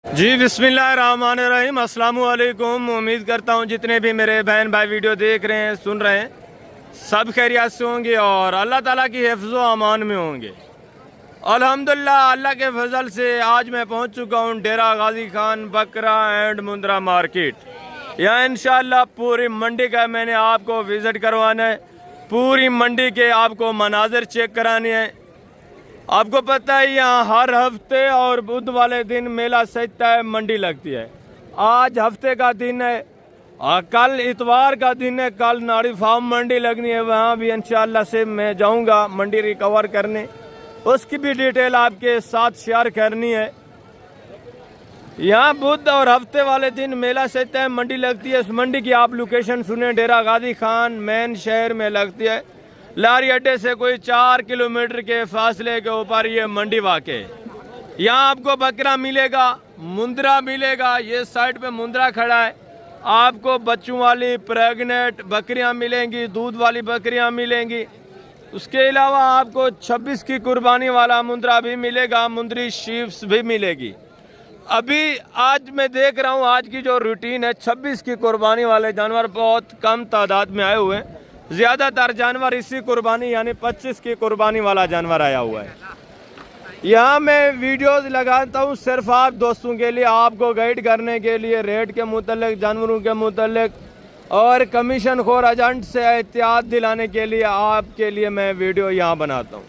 जी बिस्मिल्लाहिर्रहमानिर्रहीम, अस्सलामु अलैकुम। उम्मीद करता हूँ जितने भी मेरे बहन भाई वीडियो देख रहे हैं, सुन रहे हैं, सब खैरियत से होंगे और अल्लाह ताला की हिफ्ज़ व अमान में होंगे। अल्हम्दुलिल्लाह, अल्लाह के फजल से आज मैं पहुँच चुका हूँ डेरा गाजी खान बकरा एंड मुंद्रा मार्केट। यहाँ इंशाअल्लाह पूरी मंडी का मैंने आपको विज़िट करवाना है, पूरी मंडी के आपको मनाजिर चेक कराने हैं। आपको पता है यहाँ हर हफ्ते और बुध वाले दिन मेला सजता है, मंडी लगती है। आज हफ्ते का दिन है और कल इतवार का दिन है, कल नाड़ी फार्म मंडी लगनी है, वहाँ भी इंशाअल्लाह से मैं जाऊँगा मंडी रिकवर करने, उसकी भी डिटेल आपके साथ शेयर करनी है। यहाँ बुध और हफ्ते वाले दिन मेला सजता है, मंडी लगती है। इस मंडी की आप लोकेशन सुने, डेरा गाजी खान मेन शहर में लगती है। लारी अड्डे से कोई 4 किलोमीटर के फासले के ऊपर ये मंडी वाक़। यहाँ आपको बकरा मिलेगा, मुंद्रा मिलेगा, ये साइड पे मुंद्रा खड़ा है। आपको बच्चों वाली प्रेग्नेंट बकरियाँ मिलेंगी, दूध वाली बकरियाँ मिलेंगी। उसके अलावा आपको 26 की कुर्बानी वाला मुंद्रा भी मिलेगा, मुंद्री शीप्स भी मिलेगी। अभी आज मैं देख रहा हूँ, आज की जो रूटीन है, 26 की कुर्बानी वाले जानवर बहुत कम तादाद में आए हुए हैं। ज़्यादातर जानवर इसी कुर्बानी यानी 25 की कुर्बानी वाला जानवर आया हुआ है। यहाँ मैं वीडियोस लगाता हूँ सिर्फ आप दोस्तों के लिए, आपको गाइड करने के लिए, रेट के मुतल्लिक, जानवरों के मुतल्लिक और कमीशन खोर एजेंट से एहतियात दिलाने के लिए आपके लिए मैं वीडियो यहाँ बनाता हूँ।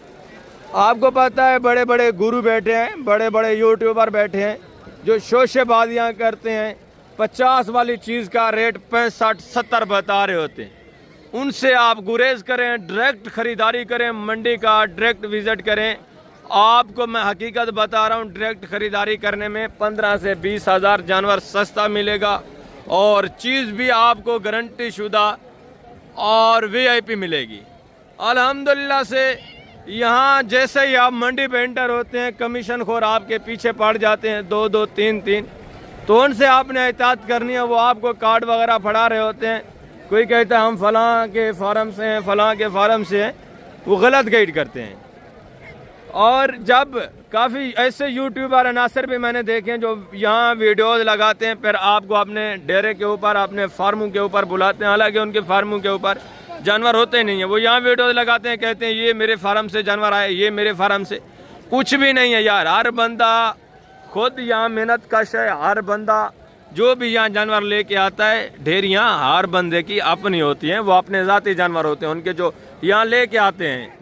आपको पता है बड़े बड़े गुरु बैठे हैं, बड़े बड़े यूट्यूबर बैठे हैं जो शोशेबाजियाँ करते हैं, 50 वाली चीज़ का रेट 65-70 बता रहे होते हैं। उनसे आप गुरेज करें, डायरेक्ट ख़रीदारी करें, मंडी का डायरेक्ट विज़िट करें। आपको मैं हकीकत बता रहा हूँ, डायरेक्ट ख़रीदारी करने में 15 से 20 हज़ार जानवर सस्ता मिलेगा और चीज़ भी आपको गारंटी शुदा और VIP मिलेगी। अल्हम्दुलिल्लाह से यहाँ जैसे ही आप मंडी पे एंटर होते हैं, कमीशन खोर आपके पीछे पड़ जाते हैं, 2-2, 3-3, तो उनसे आपने एहतियात करनी है। वो आपको कार्ड वगैरह फड़ा रहे होते हैं। कोई कहता है हम फलां के फार्म से हैं, फलां के फार्म से हैं, वो गलत गाइड करते हैं। और जब काफ़ी ऐसे यूट्यूबर अनासर भी मैंने देखे हैं जो यहाँ वीडियोज़ लगाते हैं, फिर आपको अपने डेरे के ऊपर, अपने फार्मों के ऊपर बुलाते हैं, हालांकि उनके फार्मों के ऊपर जानवर होते ही नहीं है। वो यहाँ वीडियोज़ लगाते हैं, कहते हैं ये मेरे फार्म से जानवर आए, ये मेरे फार्म से। कुछ भी नहीं है यार, हर बंदा खुद यहाँ मेहनत कश है। हर बंदा जो भी यहाँ जानवर लेके आता है, ढेरियाँ हर बंदे की अपनी होती हैं, वो अपने ज़ाती जानवर होते हैं उनके जो यहाँ लेके आते हैं।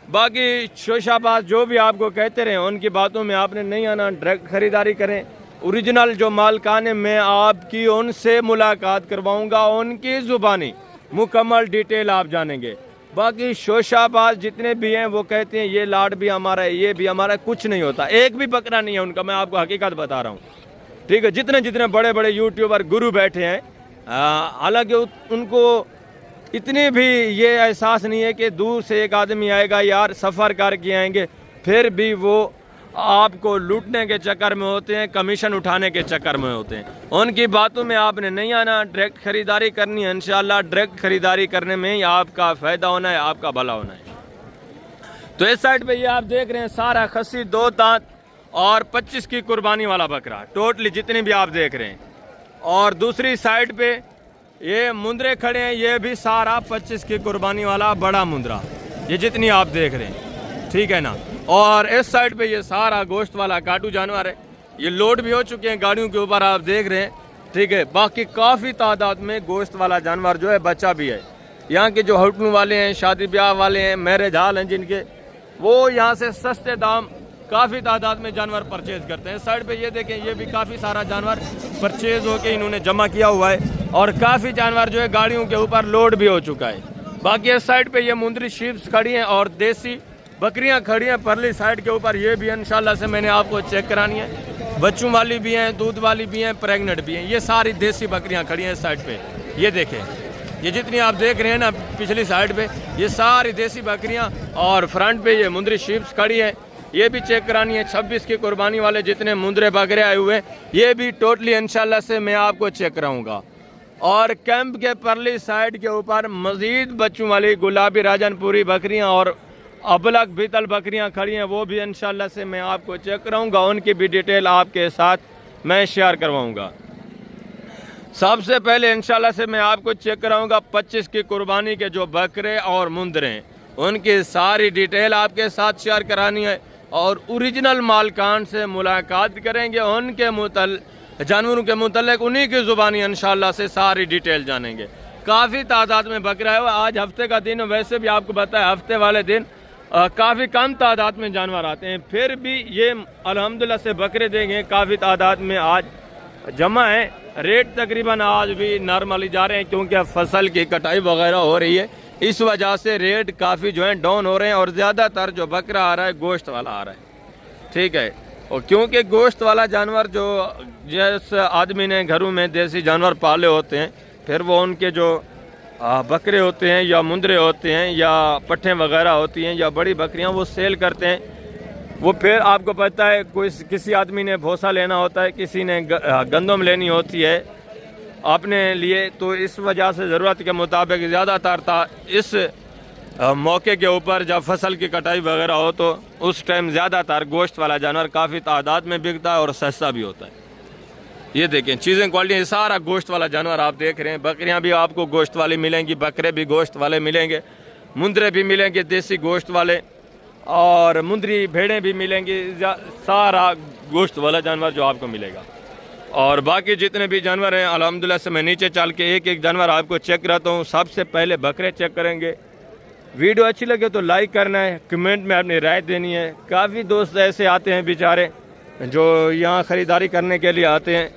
बाकी शोशाबाज जो भी आपको कहते रहे, उनकी बातों में आपने नहीं आना, डायरेक्ट ख़रीदारी करें। ओरिजिनल जो मालकान है, मैं आपकी उनसे मुलाकात करवाऊँगा, उनकी ज़ुबानी मुकम्मल डिटेल आप जानेंगे। बाकी शोशाबाज जितने भी हैं वो कहते हैं ये लाट भी हमारा है, ये भी हमारा, कुछ नहीं होता। एक भी बकरा नहीं है उनका, मैं आपको हकीकत बता रहा हूँ, ठीक है। जितने जितने बड़े बड़े यूट्यूबर गुरु बैठे हैं, हालांकि उनको इतनी भी ये एहसास नहीं है कि दूर से एक आदमी आएगा यार, सफ़र करके आएंगे, फिर भी वो आपको लूटने के चक्कर में होते हैं, कमीशन उठाने के चक्कर में होते हैं। उनकी बातों में आपने नहीं आना, डायरेक्ट ख़रीदारी करनी है। इंशाल्लाह डायरेक्ट ख़रीदारी करने में ही आपका फ़ायदा होना है, आपका भला होना है। तो इस साइड पे ये आप देख रहे हैं सारा खस्सी, 2 दांत और 25 की कुर्बानी वाला बकरा, टोटली जितनी भी आप देख रहे हैं। और दूसरी साइड पे ये मुंद्रे खड़े हैं, ये भी सारा 25 की कुर्बानी वाला बड़ा मुंद्रा, ये जितनी आप देख रहे हैं, ठीक है ना। और इस साइड पे ये सारा गोश्त वाला काटू जानवर है, ये लोड भी हो चुके हैं गाड़ियों के ऊपर, आप देख रहे हैं, ठीक है। बाकी काफ़ी तादाद में गोश्त वाला जानवर जो है बच्चा भी है। यहाँ के जो होटलों वाले हैं, शादी ब्याह वाले हैं, मैरिज हाल हैं जिनके, वो यहाँ से सस्ते दाम काफ़ी तादाद में जानवर परचेज करते हैं। साइड पे ये देखें, ये भी काफ़ी सारा जानवर परचेज होके इन्होंने जमा किया हुआ है और काफ़ी जानवर जो है गाड़ियों के ऊपर लोड भी हो चुका है। बाकी इस साइड पे ये मुंद्री शीप्स खड़ी हैं और देसी बकरियां खड़ी हैं परली साइड के ऊपर। ये भी इंशाल्लाह से मैंने आपको चेक करानी है, बच्चों वाली भी हैं, दूध वाली भी हैं, प्रेग्नेंट भी हैं। ये सारी देसी बकरियाँ खड़ी हैं इस साइड पे, ये देखें, ये जितनी आप देख रहे हैं ना पिछली साइड पे, ये सारी देसी बकरियाँ। और फ्रंट पे ये मुंद्री शीप्स खड़ी है, ये भी चेक करानी है। 26 की कुर्बानी वाले जितने मुंद्रे बकरे आए हुए हैं, ये भी टोटली इंशाल्लाह से मैं आपको चेक कराऊंगा। और कैंप के परली साइड के ऊपर मज़ीद बच्चों वाली गुलाबी राजनपुरी बकरियां और अबलग बीतल बकरियां खड़ी हैं, वो भी इंशाल्लाह से मैं आपको चेक कराऊंगा, उनकी भी डिटेल आपके साथ मैं शेयर करवाऊँगा। सबसे पहले इंशाल्लाह से मैं आपको चेक कराऊंगा 25 की कुर्बानी के जो बकरे और मुंदरे हैं उनकी सारी डिटेल आपके साथ शेयर करानी है और ओरिजिनल मालकान से मुलाकात करेंगे, उनके जानवरों के मुतल्लिक उन्हीं की ज़ुबानी इंशाल्लाह से सारी डिटेल जानेंगे। काफ़ी तादाद में बकरा है, आज हफ्ते का दिन, वैसे भी आपको पता है हफ्ते वाले दिन काफ़ी कम तादाद में जानवर आते हैं, फिर भी ये अल्हम्दुलिल्लाह से बकरे देंगे काफ़ी तादाद में आज जमा है। रेट तकरीबन आज भी नॉर्मली जा रहे हैं क्योंकि फसल की कटाई वगैरह हो रही है, इस वजह से रेट काफ़ी जो है डाउन हो रहे हैं और ज़्यादातर जो बकरा आ रहा है गोश्त वाला आ रहा है। ठीक है, और क्योंकि गोश्त वाला जानवर जो जिस आदमी ने घरों में देसी जानवर पाले होते हैं, फिर वो उनके जो बकरे होते हैं या मुंदरे होते हैं या पट्ठें वगैरह होती हैं या बड़ी बकरियां वो सेल करते हैं। वो फिर आपको पता है कोई किसी आदमी ने भूसा लेना होता है, किसी ने गंदम लेनी होती है अपने लिए, तो इस वजह से ज़रूरत के मुताबिक ज़्यादातर इस मौके के ऊपर जब फसल की कटाई वगैरह हो तो उस टाइम ज़्यादातर गोश्त वाला जानवर काफ़ी तादाद में बिकता है और सस्ता भी होता है। ये देखें चीज़ें क्वालिटी, सारा गोश्त वाला जानवर आप देख रहे हैं। बकरियां भी आपको गोश्त वाली मिलेंगी, बकरे भी गोश्त वाले मिलेंगे, मुंदरे भी मिलेंगे देसी गोश्त वाले, और मुंदरी भेड़ें भी मिलेंगी, सारा गोश्त वाला जानवर जो आपको मिलेगा। और बाकी जितने भी जानवर हैं अल्हम्दुलिल्लाह से मैं नीचे चल के एक एक जानवर आपको चेक कराता हूँ। सबसे पहले बकरे चेक करेंगे। वीडियो अच्छी लगे तो लाइक करना है, कमेंट में अपनी राय देनी है। काफ़ी दोस्त ऐसे आते हैं बेचारे जो यहाँ ख़रीदारी करने के लिए आते हैं,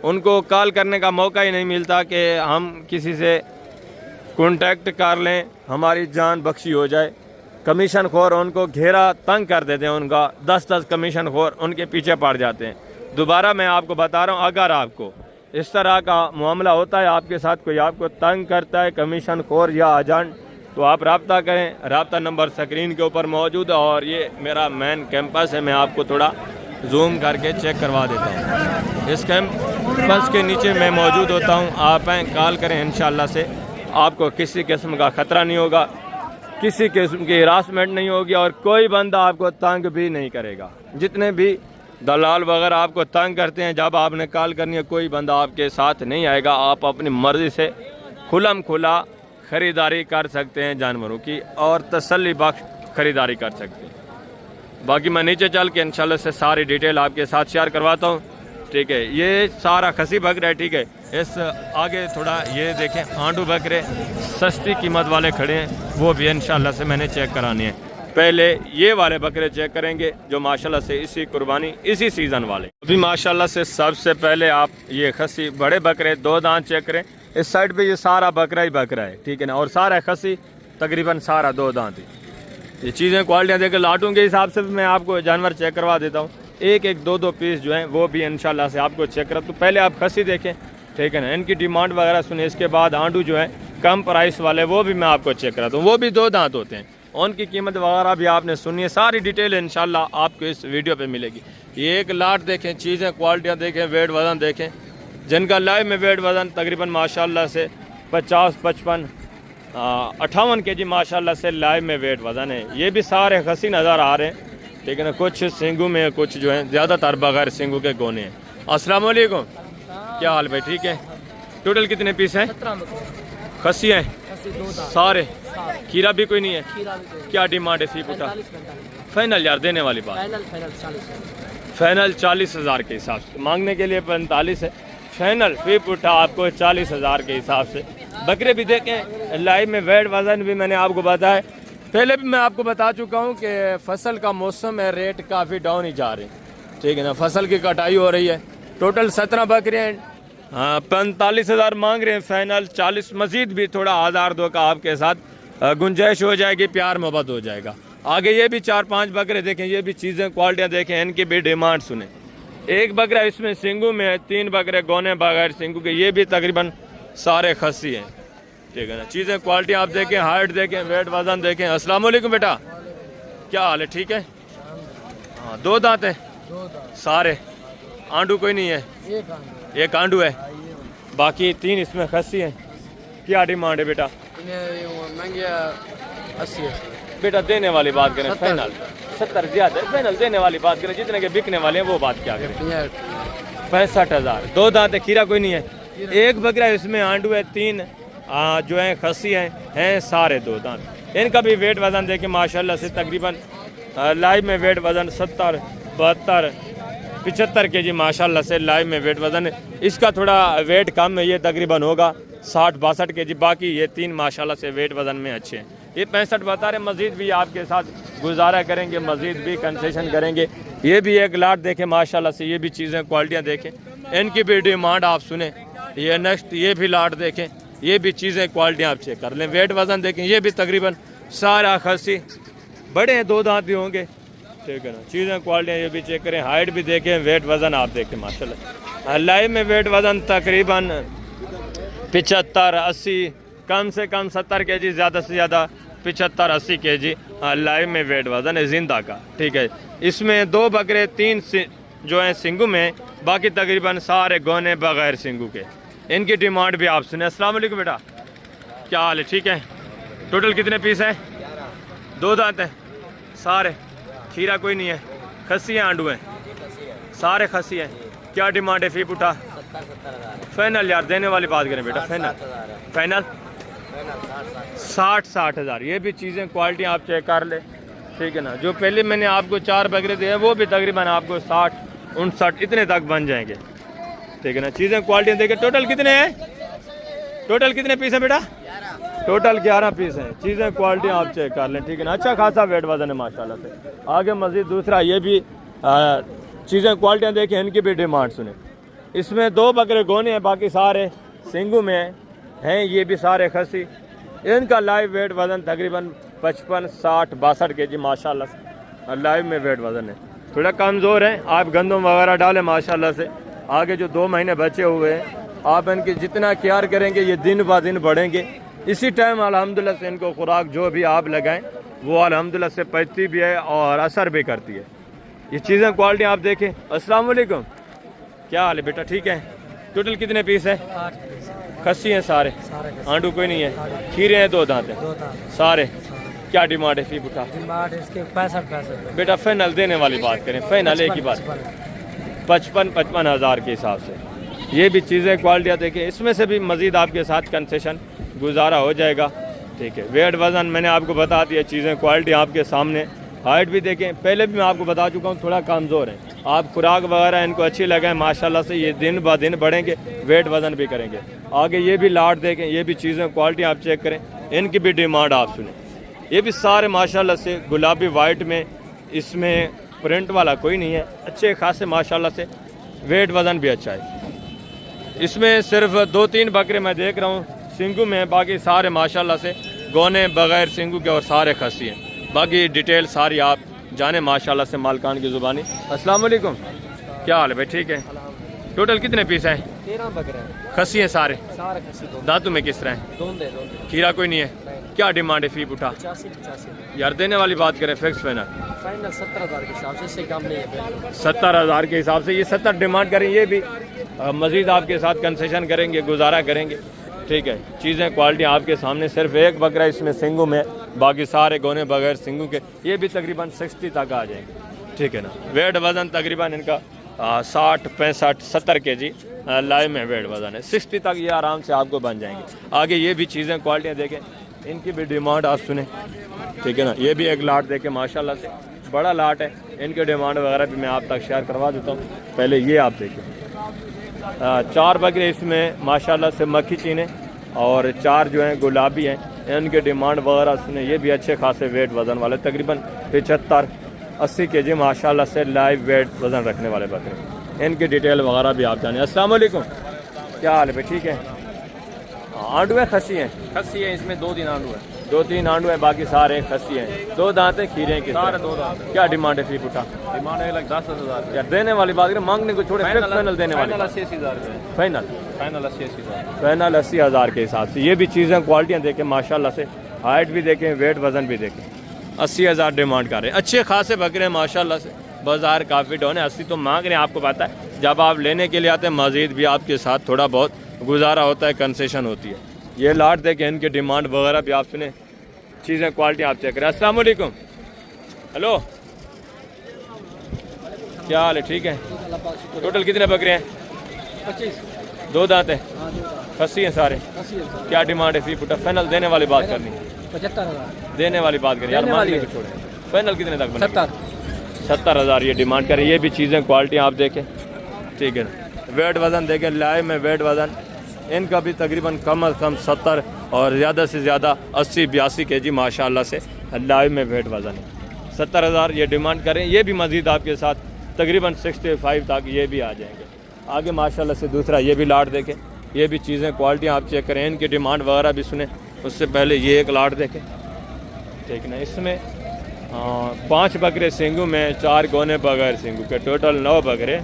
उनको कॉल करने का मौका ही नहीं मिलता कि हम किसी से कॉन्टैक्ट कर लें, हमारी जान बख्शी हो जाए। कमीशन खोर उनको घेरा तंग कर देते हैं, उनका 10-10 कमीशन खोर उनके पीछे पड़ जाते हैं। दोबारा मैं आपको बता रहा हूँ, अगर आपको इस तरह का मामला होता है, आपके साथ कोई आपको तंग करता है कमीशन खोर या एजेंट, तो आप रब्ता करें। रब्ता नंबर स्क्रीन के ऊपर मौजूद है और ये मेरा मेन कैंपस है। मैं आपको थोड़ा जूम करके चेक करवा देता हूँ। इस कैंपस के नीचे मैं मौजूद होता हूँ, आप कॉल करें, इंशाल्लाह से आपको किसी किस्म का ख़तरा नहीं होगा, किसी किस्म की हरासमेंट नहीं होगी और कोई बंदा आपको तंग भी नहीं करेगा। जितने भी दलाल वगैरह आपको तंग करते हैं, जब आपने कॉल करनी है कोई बंदा आपके साथ नहीं आएगा। आप अपनी मर्ज़ी से खुलम खुला ख़रीदारी कर सकते हैं जानवरों की और तसल्ली बख्श ख़रीदारी कर सकते हैं। बाकी मैं नीचे चल के इंशाल्लाह से सारी डिटेल आपके साथ शेयर करवाता हूँ। ठीक है, ये सारा खसी बकरा है। ठीक है, इस आगे थोड़ा ये देखें आंडू बकरे सस्ती कीमत वाले खड़े हैं, वो भी इंशाल्लाह से मैंने चेक कराने हैं। पहले ये वाले बकरे चेक करेंगे जो माशाल्लाह से इसी कुर्बानी इसी सीज़न वाले। अभी माशाल्लाह से सबसे पहले आप ये खसी बड़े बकरे 2 दांत चेक करें। इस साइड पे ये सारा बकरा ही बकरा है, ठीक है ना, और सारा खसी तकरीबन सारा 2 दांत ही। ये चीज़ें क्वालिटियाँ देकर लाटों के हिसाब से भी मैं आपको जानवर चेक करवा देता हूँ। एक 2 पीस जो हैं वो भी इंशाल्लाह से आपको चेक करा। तो पहले आप खसी देखें, ठीक है ना, इनकी डिमांड वगैरह सुने। इसके बाद आंडू जो है कम प्राइस वाले वो भी मैं आपको चेक कराता हूँ, वो भी 2 दांत होते हैं, उनकी कीमत वगैरह भी आपने सुनी है। सारी डिटेल इंशाल्लाह आपको इस वीडियो पे मिलेगी। ये एक लाट देखें, चीज़ें क्वालिटियाँ देखें, वेट वज़न देखें, जिनका लाइव में वेट वज़न तकरीबन माशाल्लाह से 50, 55, 58 kg माशाल्लाह से लाइव में वेट वज़न है। ये भी सारे खसी नज़र आ रहे हैं, ठीक है ना, कुछ सिंगू में, कुछ जो है ज़्यादातर बगैर सिंगू के गोने हैं। अस्सलाम वालेकुम, क्या हाल भाई? ठीक है। टोटल कितने पीस हैं? खसी हैं सारे? खीरा भी कोई नहीं है? क्या डिमांड है फी पुटा? फाइनल यार देने वाली बात, फाइनल 40,000 के हिसाब से, मांगने के लिए 45 है, फाइनल फी पुटा आपको 40,000 के हिसाब से। बकरे भी देखें, लाइव में वेट वज़न भी मैंने आपको बताया। पहले भी मैं आपको बता चुका हूँ कि फसल का मौसम है, रेट काफ़ी डाउन ही जा रहे हैं, ठीक है ना, फसल की कटाई हो रही है। टोटल 17 बकरे हैं, 45,000 मांग रहे हैं, फाइनल 40, मज़ीद भी थोड़ा 1,000-2 का आपके साथ गुंजाइश हो जाएगी, प्यार मोहब्बत हो जाएगा। आगे ये भी 4-5 बकरे देखें, ये भी चीज़ें क्वालिटियाँ देखें, इनकी भी डिमांड सुने। एक बकरा इसमें सिंगू में है, 3 बकरे गोने बगैर सिंगू के, ये भी तकरीबन सारे खसी हैं, ठीक है ना। चीज़ें क्वालिटी आप देखें, हाइट देखें, वेट वज़न देखें। अस्सलाम वालेकुम बेटा, क्या हाल है? ठीक है। हाँ, 2 दांत है सारे, आंडू कोई नहीं है? एक आंडू है, बाकी 3 इसमें खसी हैं। क्या डिमांड है बेटा? 80 बेटा देने वाली बात करें, फाइनल 70 ज़्यादा है, फाइनल देने वाली बात करें, जितने के बिकने वाले हैं वो बात क्या करें? 65,000। दो दांत है, खीरा कोई नहीं है। एक बकरा इसमें आंडू है, 3 जो है खस्सी हैं सारे दो दांत। इनका भी वेट वज़न देखे माशाल्लाह से तकरीबन लाइव में वेट वज़न 70, 72, 75 kg माशाल्लाह से लाइव में वेट वज़न है। इसका थोड़ा वेट कम है, ये तकरीबन होगा 60-62 kg। बाकी ये 3 माशाल्लाह से वेट वज़न में अच्छे हैं। ये 65 बता रहे, मज़ीद भी आपके साथ गुजारा करेंगे, मज़ीद भी कंसेशन करेंगे। ये भी एक लाट देखें माशाल्लाह से, ये भी चीज़ें क्वालिटियाँ देखें, इनकी भी डिमांड आप सुने। ये नेक्स्ट ये भी लाट देखें, ये भी चीज़ें क्वालिटियाँ आप चेक कर लें। वेट वज़न देखें, ये भी तकरीबन सारा खस्सी, बड़े हैं, 2 दांत भी होंगे, ठीक है ना। चीज़ें क्वालिटियाँ ये भी चेक करें, हाइट भी देखें, वेट वज़न आप देखें माशाल्लाह। लाइव में वेट वज़न तकरीबन 75-80, कम से कम 70 kg, ज़्यादा से ज़्यादा 75-80 kg लाइव में वेट वज़न है जिंदा का, ठीक है। इसमें 2 बकरे 3 जो हैं सिंगू में, बाकी तकरीबन सारे गौने बगैर सिंगू के। इनकी डिमांड भी आप सुने। अस्सलाम वालेकुम बेटा, क्या हाल है? ठीक है। टोटल कितने पीस हैं? 2 दांत हैं सारे, खीरा कोई नहीं है, खस्सी हैं, आंडू हैं, सारे खस्सी हैं। क्या डिमांड है फी पुठा? 70,000 फाइनल यार, देने वाली बात करें बेटा, फाइनल 60,000। ये भी चीज़ें क्वालिटी आप चेक कर ले, ठीक है ना। जो पहले मैंने आपको 4 बकरे दिए वो भी तकरीबन आपको 60-59 इतने तक बन जाएंगे, ठीक है ना। चीज़ें क्वालिटी देखें। टोटल कितने हैं? टोटल कितने पीस हैं बेटा? टोटल 11 पीस हैं। चीज़ें क्वालिटी आप चेक कर लें, ठीक है ना। अच्छा खासा वेट वजन है माशाल्लाह से। आगे मज़ीद दूसरा ये भी चीज़ें क्वालिटियाँ देखें, इनकी भी डिमांड सुने। इसमें 2 बकरे गोने हैं, बाकी सारे सिंगू में हैं। ये भी सारे खस्सी, इनका लाइव वेट वज़न तकरीबन 55, 60, 62 kg माशाल्लाह से लाइव में वेट वज़न है। थोड़ा कमज़ोर है, आप गंदम वगैरह डालें माशाल्लाह से। आगे जो 2 महीने बचे हुए हैं, आप इनकी जितना केयर करेंगे ये दिन ब दिन बढ़ेंगे। इसी टाइम अल्हम्दुलिल्लाह से इनको खुराक जो भी आप लगाएं वो अल्हम्दुलिल्लाह से पचती भी है और असर भी करती है। ये चीज़ें क्वालिटी आप देखें। अस्सलाम वालेकुम, क्या हाल है बेटा? ठीक है। टोटल कितने पीस है? 8 पीस खस्सी हैं सारे, आंडू कोई नहीं है, खीरे हैं, 2 दांत हैं सारे। क्या डिमांड है फी पुठा? डिमांड इसके 65 बेटा फाइनल देने वाली बात करें, फाइनल एक ही बात, 55 हज़ार के हिसाब से। ये भी चीज़ें क्वालिटियाँ देखें, इसमें से भी मज़ीद आपके साथ कंसेशन गुजारा हो जाएगा, ठीक है। वेट वज़न मैंने आपको बता दिया, चीज़ें क्वालिटी आपके सामने। हाइट भी देखें, पहले भी मैं आपको बता चुका हूँ, थोड़ा कमज़ोर है। आप खुराक वगैरह इनको अच्छी लगाएं माशाल्लाह से, ये दिन ब दिन बढ़ेंगे, वेट वज़न भी करेंगे। आगे ये भी लाट देखें, ये भी चीज़ें क्वालिटी आप चेक करें, इनकी भी डिमांड आप सुने। ये भी सारे माशाल्लाह से गुलाबी वाइट में, इसमें प्रिंट वाला कोई नहीं है, अच्छे खासे माशाल्लाह से, वेट वज़न भी अच्छा है। इसमें सिर्फ 2-3 बकरे मैं देख रहा हूँ सिंगू में, बाकी सारे माशाल्लाह से गौने बगैर सिंगू के और सारे खस्सी हैं। बाकी डिटेल सारी आप जाने माशाल्लाह से मालकान की ज़ुबानी। अस्सलाम वालेकुम, क्या हाल है भाई? ठीक है। टोटल कितने पीस हैं? 13 बकरे हैं, खस्सी हैं सारे खस्सी। दांतों में किस तरह हैं? दोंदे खीरा कोई नहीं है। क्या डिमांड है फी पुठा? 85 यार देने वाली बात करें, फिक्स फाइनल 70,000 के हिसाब से, इससे कम नहीं है। 70,000 के हिसाब से ये 70 डिमांड करें, ये भी मज़ीद आपके साथ कंसेशन करेंगे, गुजारा करेंगे, ठीक है। चीज़ें क्वालिटी आपके सामने। सिर्फ एक बकरा इसमें सिंगू में, बाकी सारे गोने बगैर सिंगू के। ये भी तकरीबन 60 तक आ जाएंगे, ठीक है ना। वेट वज़न तकरीबन इनका 60, 65, 70 kg लाइव में वेट वज़न है। 60 तक ये आराम से आपको बन जाएंगे। आगे ये भी चीज़ें क्वालिटियाँ देखें, इनकी भी डिमांड आप सुने, ठीक है ना। ये भी एक लाट देखें माशाल्लाह से, बड़ा लाट है। इनकी डिमांड वगैरह भी मैं आप तक शेयर करवा देता हूँ। पहले ये आप देखें, 4 बकरे इसमें माशाल्लाह से मक्खी चीने और 4 जो हैं गुलाबी हैं। इनके डिमांड वगैरह सुने, ये भी अच्छे खासे वेट वज़न वाले, तकरीबन 75-80 kg माशाल्लाह से लाइव वेट वज़न रखने वाले बकरे। इनकी डिटेल वगैरह भी आप जाने। अस्सलाम वालेकुम, क्या हाल है भाई? ठीक है। आंडू है, खस्सी हैं? खस्सी है, इसमें 2-3 आंडू है। 2-3 आंडू हैं, बाकी सारे खस्सी हैं। 2 दांत हैं, खीरे हैं, सारे 2 दांत। क्या डिमांड है फी पुठा? डिमांड है 10,000 यार देने वाली बात करें, मांगने को छोड़े, फाइनल देने वाली। 80,000 फाइनल 80,000 फाइनल 80,000 के हिसाब से। ये भी चीज़ें क्वालिटियाँ देखें माशाल्लाह से, हाइट भी देखें, वेट वज़न भी देखें। 80,000 डिमांड कर रहे हैं, अच्छे खासे बकरे हैं माशाल्लाह से। बाज़ार काफ़ी डाउन है, 80 तो मांग रहे हैं, आपको पता है। जब आप लेने के लिए आते हैं, मज़ीद भी आपके साथ थोड़ा बहुत गुजारा होता है, कंसेशन होती है। ये लाट देखें, इनकी डिमांड वगैरह भी आप सुने, चीज़ें क्वालिटी आप चेक करें। अस्सलाम वालेकुम, हेलो, क्या हाल है? ठीक है। टोटल कितने बकरे हैं? 25। दो दांत हैं, हाँ 2 दांत। खस्सी हैं सारे। 80,000। क्या डिमांड है फी फुटा? फाइनल देने वाली बात करनी है, 75,000। देने वाली बात करें यार, देने वाली मांगने है। को छोड़े। फाइनल कितने तक बनेगी? 70। 70,000 ये डिमांड करें। ये भी चीज़ें क्वालिटी आप देखें, ठीक है ना। वेट वज़न देखें, लाइव में वेट वज़न इनका भी तकरीबन कम अज़ कम 70 और ज़्यादा से ज़्यादा 80-82 kg माशाल्लाह से लाइव में वेट वज़न है। 70,000 ये डिमांड करें। ये भी मज़ीद आपके साथ तकरीबन 65 तक ये भी आ जाएंगे। आगे माशाल्लाह से दूसरा ये भी लाट देखें, ये भी चीज़ें क्वालिटी आप चेक करें, इनकी डिमांड वगैरह भी सुने। उससे पहले ये एक लाट देखें, ठीक ना। इसमें 5 बकरे सिंगू में, 4 गोने बगैर सिंगू के, टोटल 9 बकरे,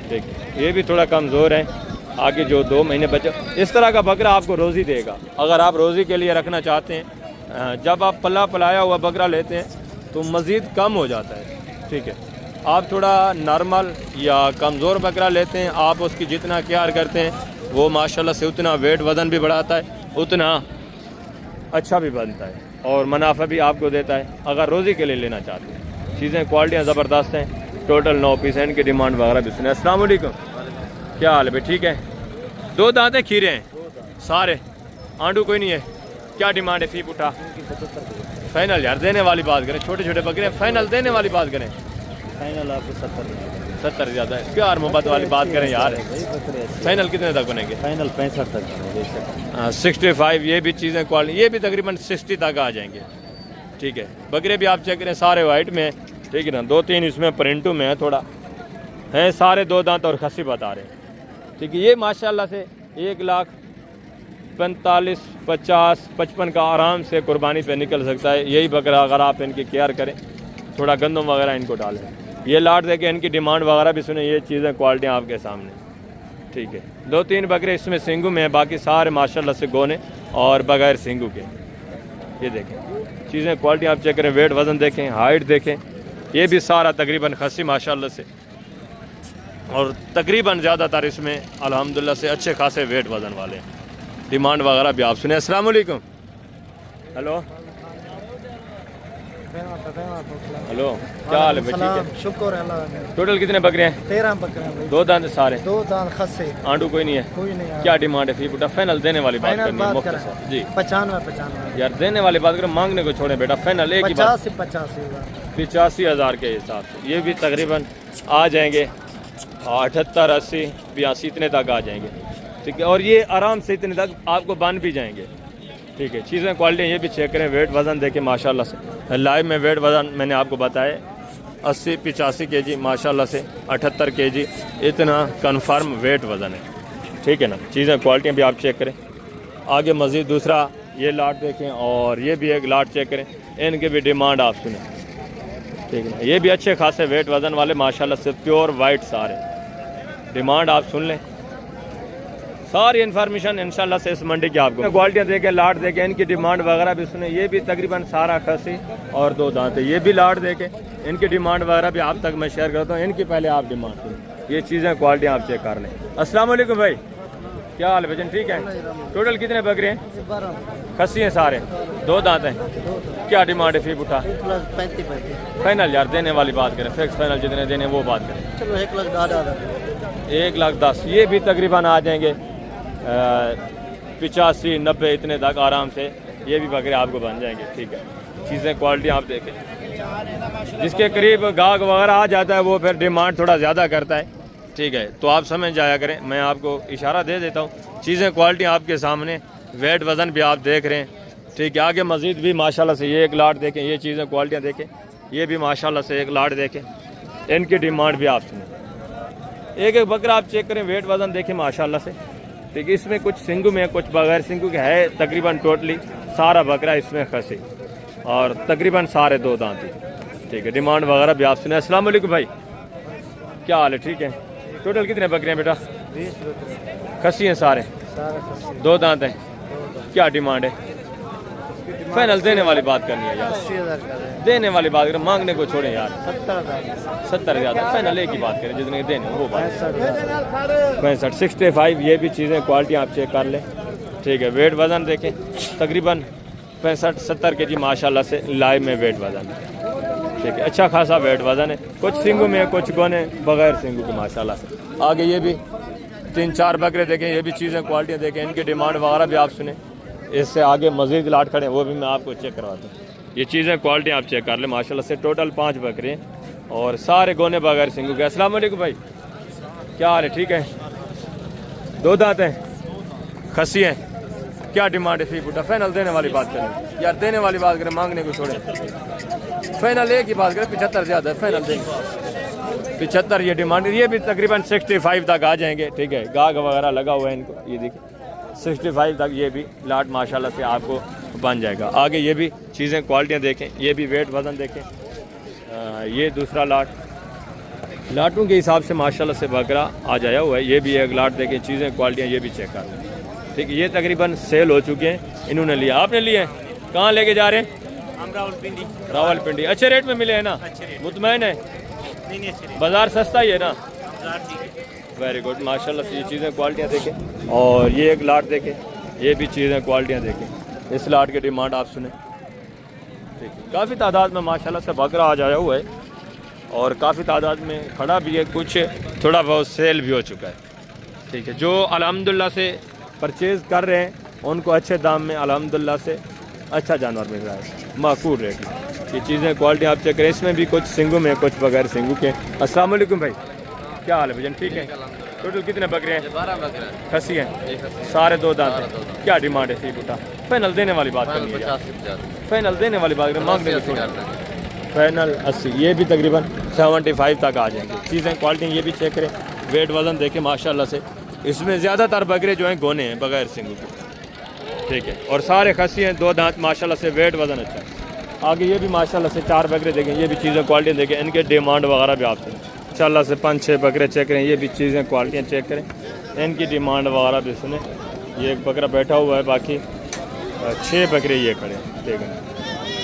ठीक है। ये भी थोड़ा कमज़ोर है। आगे जो 2 महीने बचे, इस तरह का बकरा आपको रोज़ी देगा। अगर आप रोज़ी के लिए रखना चाहते हैं, जब आप पलाया हुआ बकरा लेते हैं तो मज़ीद कम हो जाता है, ठीक है। आप थोड़ा नॉर्मल या कमज़ोर बकरा लेते हैं, आप उसकी जितना केयर करते हैं वो माशाल्लाह से उतना वेट वज़न भी बढ़ाता है, उतना अच्छा भी बनता है और मुनाफा भी आपको देता है। अगर रोज़ी के लिए लेना चाहते हैं, चीज़ें क्वालिटियाँ ज़बरदस्त हैं। टोटल 9 पीस हैं, इनकी डिमांड वगैरह भी सुने। अस्सलाम वालेकुम, क्या हाल है भाई? ठीक है। 2 दांत हैं, खीरे हैं सारे, आंडू कोई नहीं है। क्या डिमांड है फी पुटा? फाइनल यार देने वाली बात करें, छोटे छोटे बकरे फाइनल देने वाली बात करें। फाइनल आपको 70 ज़्यादा है, प्यार मोहब्बत वाली बात करें यार। फाइनल कितने तक बनेंगे? फाइनल 65 तक। 65। ये भी चीज़ें क्वालिटी, ये भी तकरीबन 60 तक आ जाएंगे, ठीक है। बकरे भी आप चेक करें, सारे वाइट में, ठीक है ना। 2-3 इसमें प्रिंटू में है, थोड़ा है, सारे 2 दांत और खस्सी बता रहे हैं, ठीक है। ये माशाल्लाह से 1,45,000, 50, 55 का आराम से कुर्बानी पे निकल सकता है यही बकरा, अगर आप इनकी केयर करें, थोड़ा गंदम वगैरह इनको डालें। ये लाट देके इनकी डिमांड वगैरह भी सुने। ये चीज़ें क्वालिटियाँ आपके सामने, ठीक है। 2-3 बकरे इसमें सिंगू में है, बाकी सारे माशाल्लाह से गोने और बगैर सिंगू के। ये देखें चीज़ें क्वालिटी आप चेक करें, वेट वज़न देखें, हाइट देखें। ये भी सारा तकरीबन खस्सी माशाल्लाह से, और तकरीबन ज़्यादातर इसमें अल्हम्दुलिल्लाह से अच्छे खासे वेट वज़न वाले हैं। डिमांड वगैरह भी आप सुने। अस्सलाम वालेकुम, हेलो हेलो, क्या हाल है भाई? ठीक है, शुक्र है अल्लाह का। टोटल कितने बकरे हैं? 13 बकरे हैं भाई। 2 दांत सारे, 2 दांत खस्से, आंडू कोई नहीं है। कोई नहीं है। क्या डिमांड है फी पुटा? फाइनल देने वाली बात फाइनल करनी है बात मुख्तसर जी। 95 यार देने वाली बात करें, मांगने को छोड़े बेटा, फाइनल एक ही 50 बात। से 85,000। 85,000 के हिसाब से ये भी तकरीबन आ जाएंगे 78, 80, 82 इतने तक आ जाएंगे, ठीक है। और ये आराम से इतने तक आपको बन भी जाएंगे, ठीक है। चीज़ें क्वालिटी ये भी चेक करें, वेट वज़न देखें माशाल्लाह से। लाइव में वेट वज़न मैंने आपको बताया 80-85 kg माशाल्लाह से, 78 kg इतना कन्फर्म वेट वज़न है, ठीक है ना। चीज़ें क्वालिटियाँ भी आप चेक करें। आगे मज़ीद दूसरा ये लाट देखें और ये भी एक लाट चेक करें, इनकी भी डिमांड आप सुने, ठीक है ना। ये भी अच्छे खासे वेट वज़न वाले माशाल्लाह से, प्योर वाइट सारे। डिमांड आप सुन लें, सारी इन्फॉर्मेशन इंशाल्लाह से इस मंडी की आपको। क्वालिटियाँ देखें, लाट देखें, इनकी डिमांड वगैरह भी सुने। ये भी तकरीबन सारा खस्सी और 2 दांत है। ये भी लाट देखें, इनकी डिमांड वगैरह भी आप तक मैं शेयर करता हूँ। इनकी पहले आप डिमांड सुने, ये चीज़ें क्वालिटी आप चेक कर लें। अस्सलाम वालेकुम भाई, क्या हाल है भजन? ठीक है। टोटल कितने बकरे हैं? 12 खस्सी हैं सारे, 2 दांत हैं। क्या डिमांड है फी उठा? 1,35,000। फाइनल यार देने वाली बात करें, फिक्स फाइनल जितने देने वो बात करें। चलो 1,10,000। 1,10,000 ये भी तकरीबन आ जाएंगे 85-90 इतने तक आराम से। ये भी बकरे आपको बन जाएंगे, ठीक है। चीज़ें क्वालिटी आप देखें, जिसके करीब गाहक वगैरह आ जाता है वो फिर डिमांड थोड़ा ज़्यादा करता है, ठीक है। तो आप समझ जाया करें, मैं आपको इशारा दे देता हूँ। चीज़ें क्वालिटी आपके सामने, वेट वज़न भी आप देख रहे हैं, ठीक है। आगे मज़ीद भी माशाल्लाह से ये एक लाट देखें, ये चीज़ें क्वालिटियाँ देखें, ये भी माशाल्लाह से एक लाट देखें, इनकी डिमांड भी आप सुनें। एक एक बकरा आप चेक करें, वेट वज़न देखें माशाल्लाह से, ठीक है। इसमें कुछ सिंगू में, कुछ बगैर सिंगू के है। तकरीबन टोटली सारा बकरा इसमें खसी और तकरीबन सारे 2 दांत ही, ठीक है। डिमांड वगैरह भी आप सुने। अस्सलाम वालेकुम भाई, क्या हाल है? ठीक है। टोटल कितने बकरे हैं बेटा? 20 बकरे खसी हैं सारे, 2 दांत हैं। क्या डिमांड है? फाइनल देने वाली बात करनी है यार, 80,000 का है। देने वाली बात करें, मांगने को छोड़ें यार। 70,000। 70 ज़्यादा, फाइनल एक ही बात करें, जितने देने वो बात। 65,000। 65, 65 ये भी चीज़ें क्वालिटी आप चेक कर लें, ठीक है। वेट वज़न देखें, तकरीबन 65-70 kg माशाल्लाह से लाइव में वेट वज़न है, ठीक है। अच्छा खासा वेट वज़न है। कुछ सिंगू में, कुछ गोने बगैर सिंगू के माशाल्लाह से। आगे ये भी 3-4 बकरे देखें, ये भी चीज़ें क्वालिटियाँ देखें, इनकी डिमांड वगैरह भी आप सुने। इससे आगे मज़ीद लाट खड़े हैं, वो भी मैं आपको चेक करवाता हूँ। ये चीज़ें क्वालिटी आप चेक कर लें माशाल्लाह से। टोटल 5 बकरे हैं और सारे गोने बगैर सिंगू के। अस्सलाम वालेकुम भाई, क्या हाल है? ठीक है। 2 दांत हैं, खसी हैं, क्या डिमांड है? फी बूटा फाइनल देने वाली बात करें यार, देने वाली बात करें, मांगने को छोड़े। फाइनल एक ही बात करें, 75 ज़्यादा है, फाइनल देंगे 75 ये डिमांड। ये भी तकरीबन 65 तक आ जाएंगे, ठीक है। गाग वगैरह लगा हुआ है इनको, ये देखिए 65 तक ये भी लाट माशाल्लाह से आपको बन जाएगा। आगे ये भी चीज़ें क्वालिटियाँ देखें, ये भी वेट वज़न देखें। ये दूसरा लाटों के हिसाब से माशाल्लाह से बकरा आ जाया हुआ है। ये भी एक लाट देखें, चीज़ें क्वालिटियाँ ये भी चेक कर लें, ठीक है। ये तकरीबन सेल हो चुके हैं, इन्होंने लिया, आपने लिए हैं। कहाँ लेके जा रहे हैं? हम रावलपिंडी। रावलपिंडी। अच्छे रेट में मिले हैं ना? मुतमैन है? नहीं बाज़ार सस्ता ही है ना? ठीक है। वेरी गुड माशाल्लाह से। ये चीज़ें क्वालिटियाँ देखें और ये एक लाट देखें, ये भी चीज़ें क्वालिटियाँ देखें। इस लाट की डिमांड आप सुने, ठीक है। काफ़ी तादाद में माशाल्लाह से बकरा आ जाया हुआ है और काफ़ी तादाद में खड़ा भी है, कुछ थोड़ा बहुत सेल भी हो चुका है, ठीक है। जो अल्हम्दुलिल्लाह से परचेज़ कर रहे हैं उनको अच्छे दाम में अल्हम्दुलिल्लाह से अच्छा जानवर मिल रहा है, माकूल रेट में। ये चीज़ें क्वालिटी आप चेक करें, इसमें भी कुछ सिंगू में, कुछ बगैर सिंगू के। अस्सलाम वालेकुम भाई, क्या हाल है भजन? ठीक है। टोटल कितने बकरे हैं? 12 बकरे खसी हैं, सारे 2 दांत हैं। क्या डिमांड है? फी बूटा फाइनल देने वाली बात करनी है, फाइनल देने वाली बात करें, मांगने को छोड़। फाइनल 80, ये भी तकरीबन 75 तक आ जाएंगे। चीज़ें क्वालिटी ये भी चेक करें, वेट वज़न देखें माशाल्लाह से। इसमें ज़्यादातर बकरे जो हैं गोने हैं बगैर सिंगू के, ठीक है। और सारे खसी हैं, 2 दांत माशाल्लाह से, वेट वज़न अच्छा है। आगे ये भी माशाल्लाह से 4 बकरे देखें, ये भी चीज़ें क्वालिटी देखें, इनके डिमांड वगैरह भी आपसे इंशाल्लाह से 5-6 बकरे चेक करें, ये भी चीज़ें क्वालिटियाँ चेक करें, इनकी डिमांड वगैरह भी सुने। ये एक बकरा बैठा हुआ है, बाकी 6 बकरे ये खड़े हैं, ठीक है।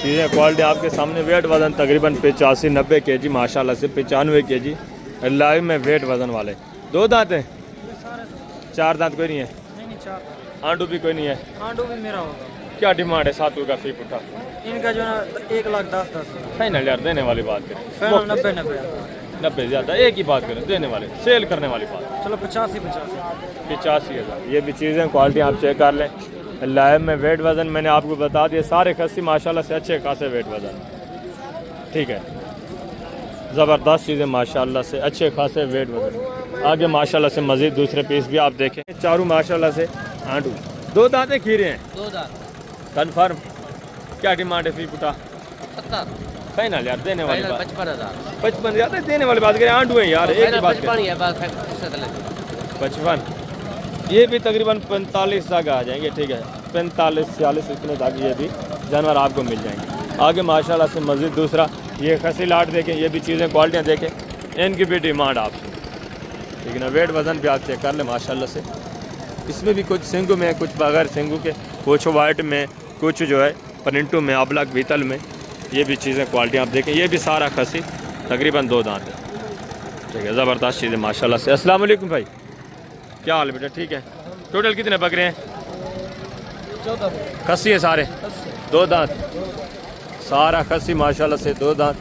चीज़ें क्वालिटी आपके सामने। वेट वज़न तकरीबन 85-90 kg माशाल्लाह से, 95 kg लाइव में वेट वज़न वाले। 2 दांत हैं, 4 दांत कोई नहीं है? आंडू भी कोई नहीं है? आंडू भी मेरा होगा। क्या डिमांड है? 7 का फी पुटा इनका जो ना 1,10,10 फाइनल यार, देने वाली बात करें। फाइनल 90 90 ज़्यादा, एक ही बात करें, देने वाले, सेल करने वाली बात। चलो 85 85,000। ये भी चीज़ें क्वालिटी आप चेक कर लें। लाइव में वेट वज़न मैंने आपको बता दिया, सारे खस्सी माशाल्लाह से अच्छे खासे वेट वज़न, ठीक है। ज़बरदस्त चीज़ें माशाल्लाह से, अच्छे खासे वेट वज़न। आगे माशाल्लाह से मज़ीद दूसरे पीस भी आप देखें, चारों माशाल्लाह से आंडू। 2 दांतें खीरे हैं, 2 दांत कन्फर्म। क्या डिमांड है? फी पुटा 70 फाइनल यार, देने वाली बात। 55,000 55 ज़्यादा, देने वाली बात करें। आंडू है यार, एक ही बात करें। 55, ये भी तकरीबन 45 तक आ जाएंगे, ठीक है। 45-46 इतने तक ये भी जानवर आपको मिल जाएंगे। आगे माशाल्लाह से मज़ीद दूसरा ये खसी लाट देखें, ये भी चीज़ें क्वालिटियाँ देखें, इनकी भी डिमांड आप, ठीक है ना। वेट वज़न भी आप चेक कर लें माशाल्लाह से। इसमें भी कुछ सिंगू में, कुछ बगैर सिंगू के, कुछ वाइट में, कुछ जो है परिंटू में, अबलक बीतल में। ये भी चीज़ें क्वालिटी आप देखें, ये भी सारा खसी तकरीबन 2 दांत है, ठीक है। ज़बरदस्त चीज़ें माशाल्लाह से। अस्सलाम वालेकुम भाई, क्या हाल है बेटा? ठीक है। टोटल कितने बकरे हैं? 14 खसी है सारे, 2 दांत, सारा खसी माशाल्लाह से 2 दांत।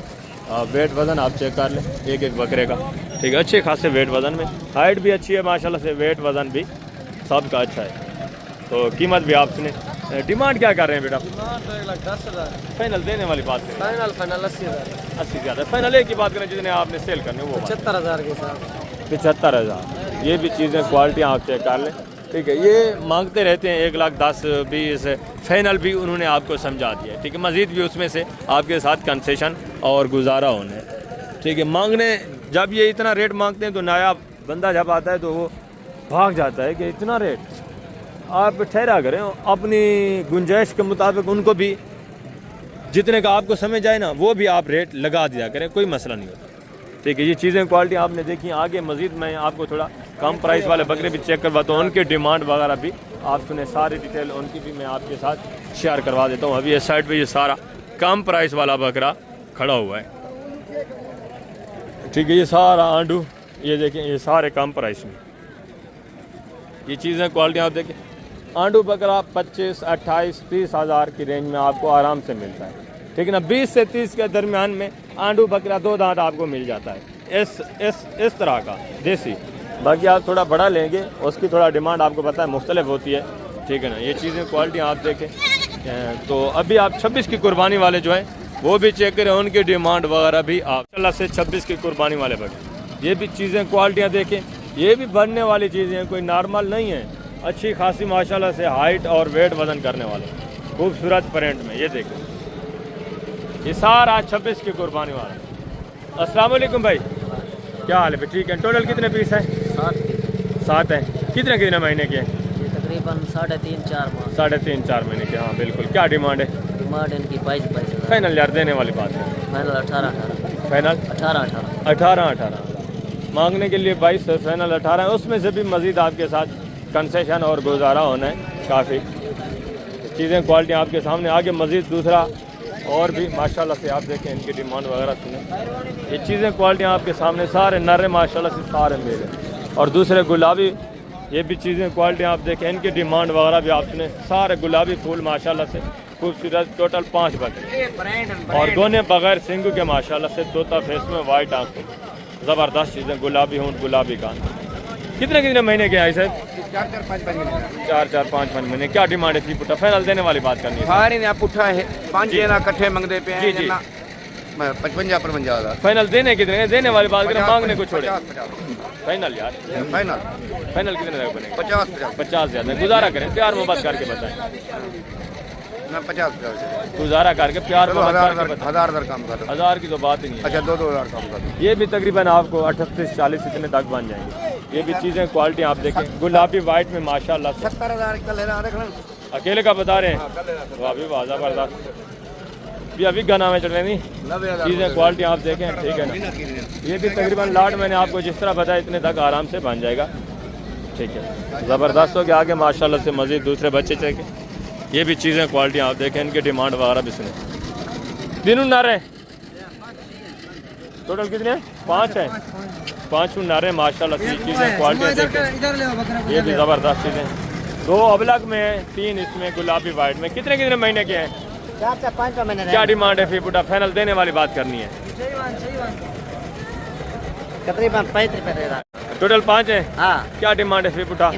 वेट वज़न आप चेक कर लें एक एक बकरे का, ठीक है। अच्छे खासे वेट वज़न में, हाइट भी अच्छी है माशाल्लाह से, वेट वज़न भी सबका अच्छा है। तो कीमत भी आप सुने। डिमांड क्या कर रहे हैं बेटा? 1,10,000 फाइनल देने वाली बात करें। फाइनल 80,000 80 ज़्यादा, फाइनल एक की बात करें, जितने आपने सेल करने वो 75,000 के साथ 75,000। ये भी चीज़ें क्वालिटी आप चेक कर लें, ठीक है। ये मांगते रहते हैं 1,10,000, 20, फाइनल भी उन्होंने आपको समझा दिया है, ठीक है। मज़ीद भी उसमें से आपके साथ कंसेशन और गुजारा होने, ठीक है। मांगने जब ये इतना रेट मांगते हैं तो नया बंदा जब आता है तो वो भाग जाता है कि इतना रेट। आप ठहरा करें, अपनी गुंजाइश के मुताबिक उनको भी जितने का आपको समझ आए ना वो भी आप रेट लगा दिया करें, कोई मसला नहीं होता, ठीक है। ये चीज़ें क्वालिटी आपने देखी। आगे मज़ीद मैं आपको थोड़ा कम प्राइस वाले बकरे भी चेक करवाता हूँ, उनकी डिमांड वगैरह भी आप सुने, सारी डिटेल उनकी भी मैं आपके साथ शेयर करवा देता हूँ। अभी इस साइड पे ये सारा कम प्राइस वाला बकरा खड़ा हुआ है, ठीक है। ये सारा आंडू, ये देखें, ये सारे कम प्राइस में। ये चीज़ें क्वालिटी आप देखें, आंडू बकरा 25, 28, 30 हज़ार की रेंज में आपको आराम से मिलता है, ठीक है ना। 20 से 30 के दरमियान में आंडू बकरा 2 दांत आपको मिल जाता है, इस तरह का देसी। बाकी आप थोड़ा बड़ा लेंगे उसकी थोड़ा डिमांड आपको पता है मुख्तलिफ होती है, ठीक है ना। ये चीज़ें क्वालिटी आप देखें। तो अभी आप 26 की कुर्बानी वाले जो हैं वो भी चेक करें, उनकी डिमांड वगैरह भी आप अल्लाह से 26 की कुर्बानी वाले बगैर। ये भी चीज़ें क्वालिटियाँ देखें, ये भी बढ़ने वाली चीज़ें हैं, कोई नॉर्मल नहीं है, अच्छी खासी माशाल्लाह से हाइट और वेट वज़न करने वाले खूबसूरत प्रिंट में। ये देखें, ये सारा 26 की कुर्बानी वाला। अस्सलाम वालेकुम भाई, क्या हाल है भाई? ठीक है। टोटल कितने पीस हैं? 7 हैं। कितने महीने के हैं? तकरीबन 3.5-4 माह। 3.5-4 महीने के। हाँ बिल्कुल। क्या डिमांड है? डिमांड इनकी 22 फाइनल यार देने वाली बात है। फाइनल 18 फाइनल 18 मांगने के लिए 22 है, फाइनल 18 है। उसमें से भी मज़ीद आपके साथ कंसेशन और गुजारा होना है। काफ़ी चीज़ें क्वालिटी आपके सामने आगे मज़ीद दूसरा और भी माशाल्लाह से आप देखें, इनकी डिमांड वगैरह सुने। ये चीज़ें क्वालिटी आपके सामने सारे नरे माशाल्लाह से सारे मेरे। और दूसरे गुलाबी, ये भी चीज़ें क्वालिटी आप देखें, इनकी डिमांड वगैरह भी आप सुने। सारे गुलाबी फूल माशाल्लाह से खूबसूरत। टोटल 5 बकरे और दोनों बगैर सिंगू के माशाल्लाह से, तोता फेस में वाइट आंख, ज़बरदस्त चीज़ें। गुलाबी होंठ, गुलाबी कान। कितने महीने के हैं सर? 4-5 महीने। क्या डिमांड है? पुट्ठा फाइनल देने वाली बात करनी है। सारे ने पुट्ठा है 5 जना इकट्ठे मंगते पे जी हैं जी। 55 हज़ार फाइनल देने कितने? देने वाली बात करें, मांगने को छोड़े। 50 फाइनल यार, फाइनल कितने तक बनेगा? 50 ज़्यादा। गुजारा करें, प्यार मोहब्बत करके बताएं। ना 50 गुजारा करके प्यार मोहब्बत करके बताएं। 1000 कम कर। 1000 की तो बात ही नहीं है। अच्छा 2-2 हज़ार कम कर। ये भी तकरीबन आपको 38-40 इतने तक बन जाएंगे। ये भी चीज़ें क्वालिटी आप देखें, गुलाबी वाइट में माशाल्लाह से। 70,000 का लेना रखना। अकेले का बता रहे हैं? वाह भी वाह, ज़बरदस्त। ये अभी गाना में चल रहे नहीं, चीज़ें क्वालिटी आप देखें, ठीक है ना। ये भी तकरीबन लाट मैंने आपको जिस तरह बताया इतने तक आराम से बन जाएगा, ठीक है। ज़बरदस्त हो गया। आगे माशाल्लाह से मज़ीद दूसरे बच्चे चाहिए। ये भी चीज़ें क्वालिटी आप देखें, इनकी डिमांड वगैरह भी सुने। तीनों नारे टोटल कितने? 5 हैं। 5 नारे माशाल्लाह से। चीज़ें क्वालिटी देखें, ये भी ज़बरदस्त चीज़ें। 2 अबलग में, 3 इसमें गुलाबी वाइट में। कितने महीने के हैं? 4-5 महीने। क्या डिमांड है? फिर पुट्ठा फाइनल देने वाली बात करनी है। तकरीबन 35 रुपये दे रहा। टोटल 5 है। हाँ, क्या डिमांड है? फिर पुट्ठा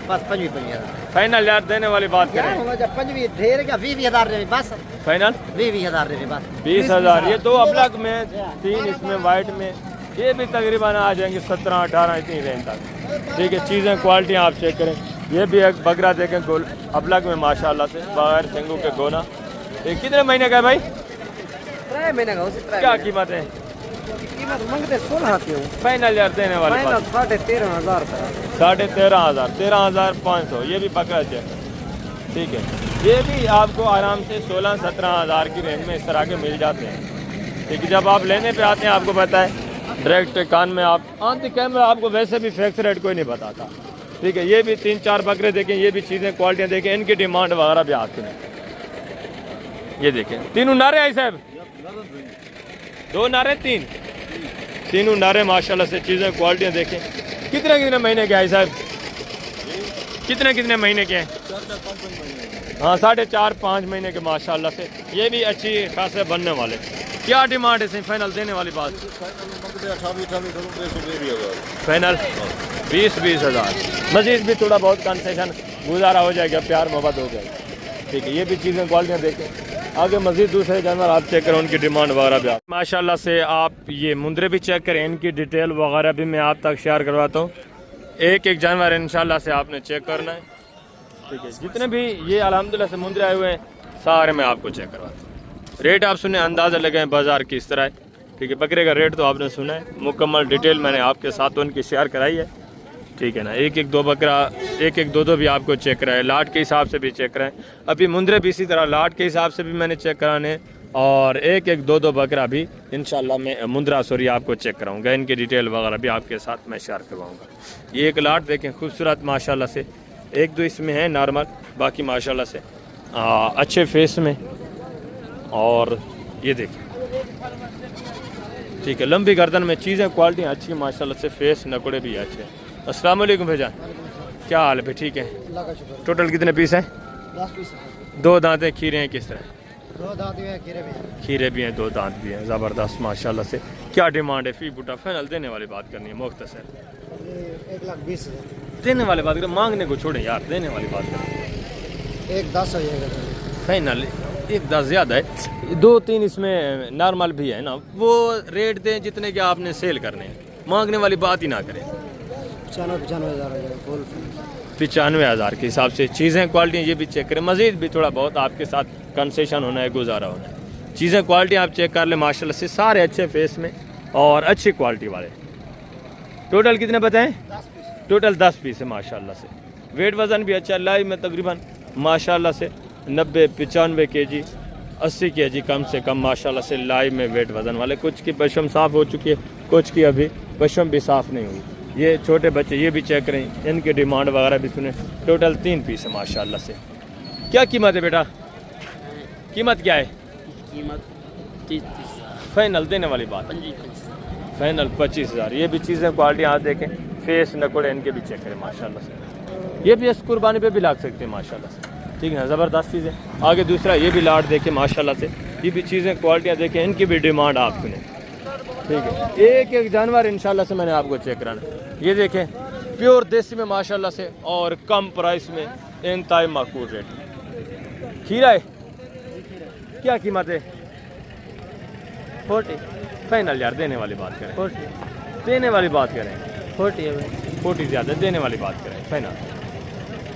बस 25 फाइनल यार देने वाली बात करें। 25 ढेर क्या 20,000 बस। फाइनल 20,000 बस। 20,000। ये 2 अबलग में, 3 इसमें वाइट में। ये भी तकरीबन आ जाएंगे 17-18 इतनी रेंज तक, ठीक है। चीज़ें क्वालिटी आप चेक करें। ये भी एक बकरा देखें गोल अबलग में माशाल्लाह से, बगैर सिंगू के गोना। ये कितने महीने का है भाई? 3 महीने का। क्या कीमत है? कीमत मांगते 16 की। फाइनल यार देने वाली बात 13,500। 13,500, 13,500। ये भी बकरा है, ठीक है। ये भी आपको आराम से 16-17 हज़ार की रेंज में इस तरह के मिल जाते हैं, ठीक है। जब आप लेने पे आते हैं आपको पता है डायरेक्ट कान में आप आंटी कैमरा आपको वैसे भी फिक्स रेट कोई नहीं बताता, ठीक है। ये भी 3-4 बकरे देखें, ये भी चीज़ें क्वालिटियाँ देखें, इनकी डिमांड वगैरह भी आती हैं। ये देखें, तीनों नारे आई साहब, 2 नारे 3, तीनों नारे माशाल्लाह से। चीज़ें क्वालिटियाँ देखें। कितने महीने के आई साहब? कितने महीने के हैं? हाँ 4.5-5 महीने के माशाल्लाह से। ये भी अच्छी खासे बनने वाले। क्या डिमांड है? फाइनल देने वाली बात? फाइनल 20-20 हज़ार। मजीद भी थोड़ा बहुत कंसेशन गुजारा हो जाएगा, प्यार मोहब्बत हो जाएगा, ठीक है। ये भी चीज़ें क्वालिटियाँ देखें। आगे मजीद दूसरे जानवर आप चेक करें, उनकी डिमांड वगैरह भी आप माशाल्लाह से। आप ये मुंदरे भी चेक करें, इनकी डिटेल वगैरह भी मैं आप तक शेयर करवाता हूँ। एक जानवर इंशाल्लाह से आपने चेक करना है, ठीक है। जितने भी ये अल्हम्दुलिल्लाह से मुंदरे आए हुए हैं सारे मैं आपको चेक करवाता हूँ। रेट आप सुने, अंदाज़ा लगाएं बाज़ार किस तरह है, ठीक है। बकरे का रेट तो आपने सुना है, मुकम्मल डिटेल मैंने आपके साथ उनकी शेयर कराई है, ठीक है ना। 1-1 बकरा 1-2 भी आपको चेक कराए, लाट के हिसाब से भी चेक कराए। अभी मुंदरे भी इसी तरह लाट के हिसाब से भी मैंने चेक कराने, और 1-2 बकरा भी इंशाल्लाह मैं मुंदरा आपको चेक कराऊंगा। इनकी डिटेल वगैरह भी आपके साथ मैं शेयर करवाऊंगा। ये एक लाट देखें खूबसूरत माशाल्लाह से, 1-2 इसमें है नॉर्मल, बाकी माशाल्लाह से अच्छे फेस में। और ये देखें, ठीक है, लंबी गर्दन में। चीज़ें क्वालिटी अच्छी माशाल्लाह से, फेस नकड़े भी अच्छे हैं। अस्सलाम वालेकुम भैया, क्या हाल है भाई? ठीक है। टोटल कितने पीस हैं? 10 पीस। 2 दांतें खीरे हैं किस तरह? दो दांत भी है, खीरे भी है। खीरे भी हैं, दो दांत भी हैं, ज़बरदस्त माशाल्लाह से। क्या डिमांड है फी बूटा? फाइनल देने वाली बात करनी है मुख्तसर। 1,20,000। देने वाली बात करें, मांगने को छोड़ें यार, देने वाली बात करें। 1,10 हो जाएगा। फाइनल 1,10 ज़्यादा है, 2-3 इसमें नॉर्मल भी है ना, वो रेट दें जितने के आपने सेल करने हैं, मांगने वाली बात ही ना करें। 95,000 हो जाएगा फुल। 95,000 के हिसाब से चीज़ें क्वालिटी ये भी चेक करें, मज़ीद भी थोड़ा बहुत आपके साथ कंसेशन होना है, गुजारा होना है। चीज़ें क्वालिटी आप चेक कर लें माशाल्लाह से, सारे अच्छे फेस में और अच्छी क्वालिटी वाले। टोटल कितने बताएं? 10 पीस। टोटल 10 पीस है माशाल्लाह से। वेट वज़न भी अच्छा, लाइव में तकरीबन माशाल्लाह से 90-95 kg 80 kg कम से कम माशाल्लाह से लाइव में वेट वज़न वाले। कुछ की पशम साफ़ हो चुकी है, कुछ की अभी पशम भी साफ़ नहीं हुई। ये छोटे बच्चे ये भी चेक करें, इनकी डिमांड वगैरह भी सुने। टोटल 3 पीस है माशाल्लाह से। क्या कीमत है बेटा? कीमत क्या है? कीमत 30। फाइनल देने वाली बात, फाइनल 25,000। ये भी चीज़ें क्वालिटी आप देखें, फेस नकुड़े इनके भी चेक करें माशाल्लाह से। ये भी इस कुर्बानी पे भी लाग सकते हैं माशाल्लाह से, ठीक है ना, ज़बरदस्त चीज़ें। आगे दूसरा ये भी लाट देखें माशाल्लाह से, ये भी चीज़ें क्वालिटियाँ देखें, इनकी भी डिमांड आप सुने, ठीक है। एक एक जानवर इंशाल्लाह से मैंने आपको चेक कराना। ये देखें प्योर देसी में माशाल्लाह से और कम प्राइस में, इंतहाई माकूल रेट। खीरा है, क्या कीमत है? 40। फाइनल यार देने वाली बात करें, 40 देने वाली बात करें। 40 है भाई। 40 ज़्यादा, देने वाली बात करें फाइनल।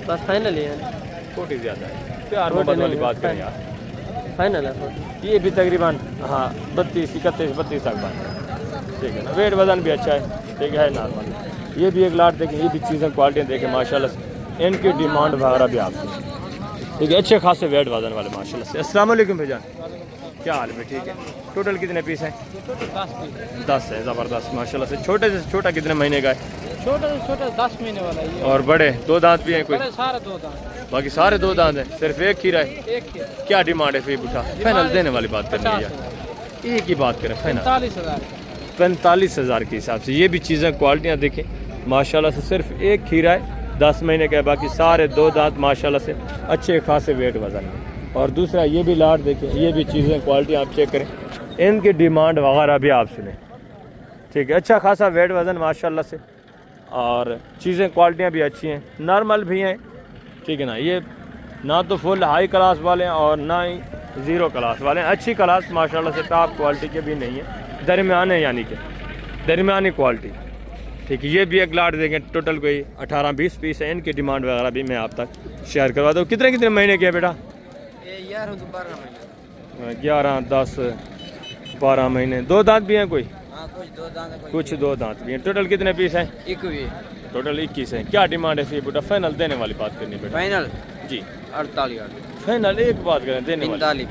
बस फाइनल ही है। 40 ज़्यादा है, प्यार मोहब्बत वाली बात करें यार। फाइनल है 40। ये भी तकरीबन हाँ 32, 31, 32 तक बात है, ठीक है ना। वेट वज़न भी अच्छा है, ठीक है नॉर्मल। ये भी एक लाट देखें, ये भी चीज़ें क्वालिटियाँ देखें माशाल्लाह से, इनकी डिमांड वगैरह भी आपको, ठीक है, अच्छे खासे वेट वज़न वाले माशाल्लाह से। अस्सलाम वालेकुम भाईजान, क्या हाल है? ठीक है। टोटल कितने पीस हैं? 10 है, ज़बरदस्त माशाल्लाह से। छोटे से छोटा कितने महीने का है? छोटा से छोटा 10 महीने वाला है। और बड़े 2 दांत भी हैं कोई? सारे 2 दांत। बाकी सारे 2 दांत हैं, सिर्फ एक खीरा है। एक ही। क्या डिमांड है फी उठा? फाइनल देने वाली बात करनी है यार, एक ही बात करें फाइनल 45,000। 45,000 के हिसाब से। ये भी चीज़ें क्वालिटियाँ देखें माशाल्लाह से, सिर्फ एक खीरा है, 10 महीने का है, बाकी सारे 2 दांत माशाल्लाह से अच्छे खासे वेट वज़न में। और दूसरा ये भी लाट देखें, ये भी चीज़ें क्वालिटी आप चेक करें, इनकी डिमांड वगैरह भी आप सुने, ठीक है। अच्छा खासा वेट वज़न माशाल्लाह से, और चीज़ें क्वालिटियाँ भी अच्छी हैं, नॉर्मल भी हैं, ठीक है ना। ये ना तो फुल हाई क्लास वाले हैं और ना ही ज़ीरो क्लास वाले हैं, अच्छी क्लास माशाल्लाह से टॉप क्वालिटी के भी नहीं है, दरमियाने यानी कि दरमियानी क्वालिटी, ठीक है। ये भी एक लाट देखें, टोटल कोई 18-20 पीस है, इनकी डिमांड वगैरह भी मैं आप तक शेयर करवा दूँ। कितने कितने महीने के है बेटा? 11, 10, 12 महीने। 2 दांत भी हैं कोई? कुछ 2 दांत भी हैं। टोटल कितने पीस हैं? टोटल 21 हैं। क्या डिमांड है बेटा? फाइनल देने वाली बात करनी बेटा। फाइनल जी 48। फाइनल एक बात करें, देने वाली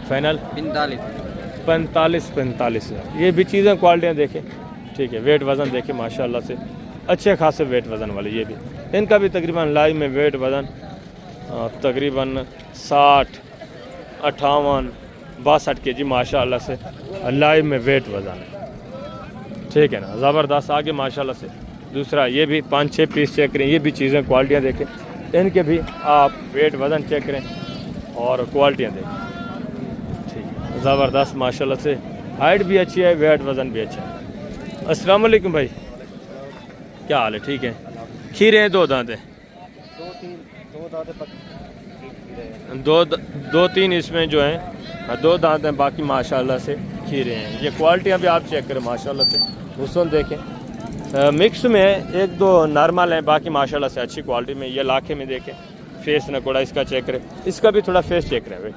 फाइनल 45 ये भी चीज़ें क्वालिटियाँ देखें, ठीक है। वेट वज़न देखें माशाल्लाह से, अच्छे खासे वेट वज़न वाले। ये भी इनका भी तकरीबन लाइव में वेट वज़न तकरीबन 60, 58, 62 kg माशाल्लाह से लाइव में वेट वज़न है, ठीक है ना, ज़बरदस्त। आगे माशाल्लाह से दूसरा ये भी 5-6 पीस चेक करें, ये भी चीज़ें क्वालिटियाँ देखें, इनके भी आप वेट वज़न चेक करें और क्वालिटियाँ देखें, ठीक है, ज़बरदस्त माशाल्लाह से। हाइट भी अच्छी है, वेट वज़न भी अच्छा है। अस्सलाम वालेकुम भाई, क्या हाल है? ठीक है। खीरे हैं 2 दांत हैं? 2-3 इसमें जो हैं 2 दांत हैं, बाकी माशाल्लाह से खीरे हैं। ये क्वालिटियाँ भी आप चेक करें माशाल्लाह से, हुस्न देखें। मिक्स में 1-2 नॉर्मल हैं, बाकी माशाल्लाह से अच्छी क्वालिटी में। ये लाखे में देखें, फेस नकोड़ा इसका चेक करें, इसका भी थोड़ा फेस चेक करें भाई।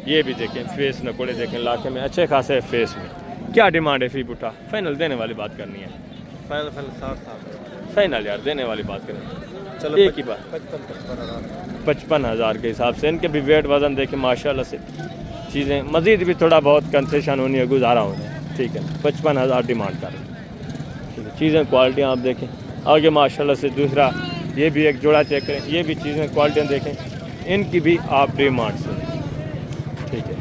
ये भी देखें, फेस नकोड़े देखें, लाखे में अच्छे खासे फेस में। क्या डिमांड है फी बुटा? फाइनल देने वाली बात करनी है। फाइनल यार देने वाली बात करें, चलो एक ही बात। 55,000 के हिसाब से। इनके भी वेट वज़न देखें माशाल्लाह से, चीज़ें मज़ीद भी थोड़ा बहुत कंसेशन होनी है, गुजारा होना है, ठीक है। 55,000 डिमांड कर रहे हैं, चीज़ें क्वालिटियाँ आप देखें। आगे माशाल्लाह से दूसरा ये भी एक जोड़ा चेक करें, ये भी चीज़ें क्वालिटियाँ देखें, इनकी भी आप डिमांड से, ठीक है।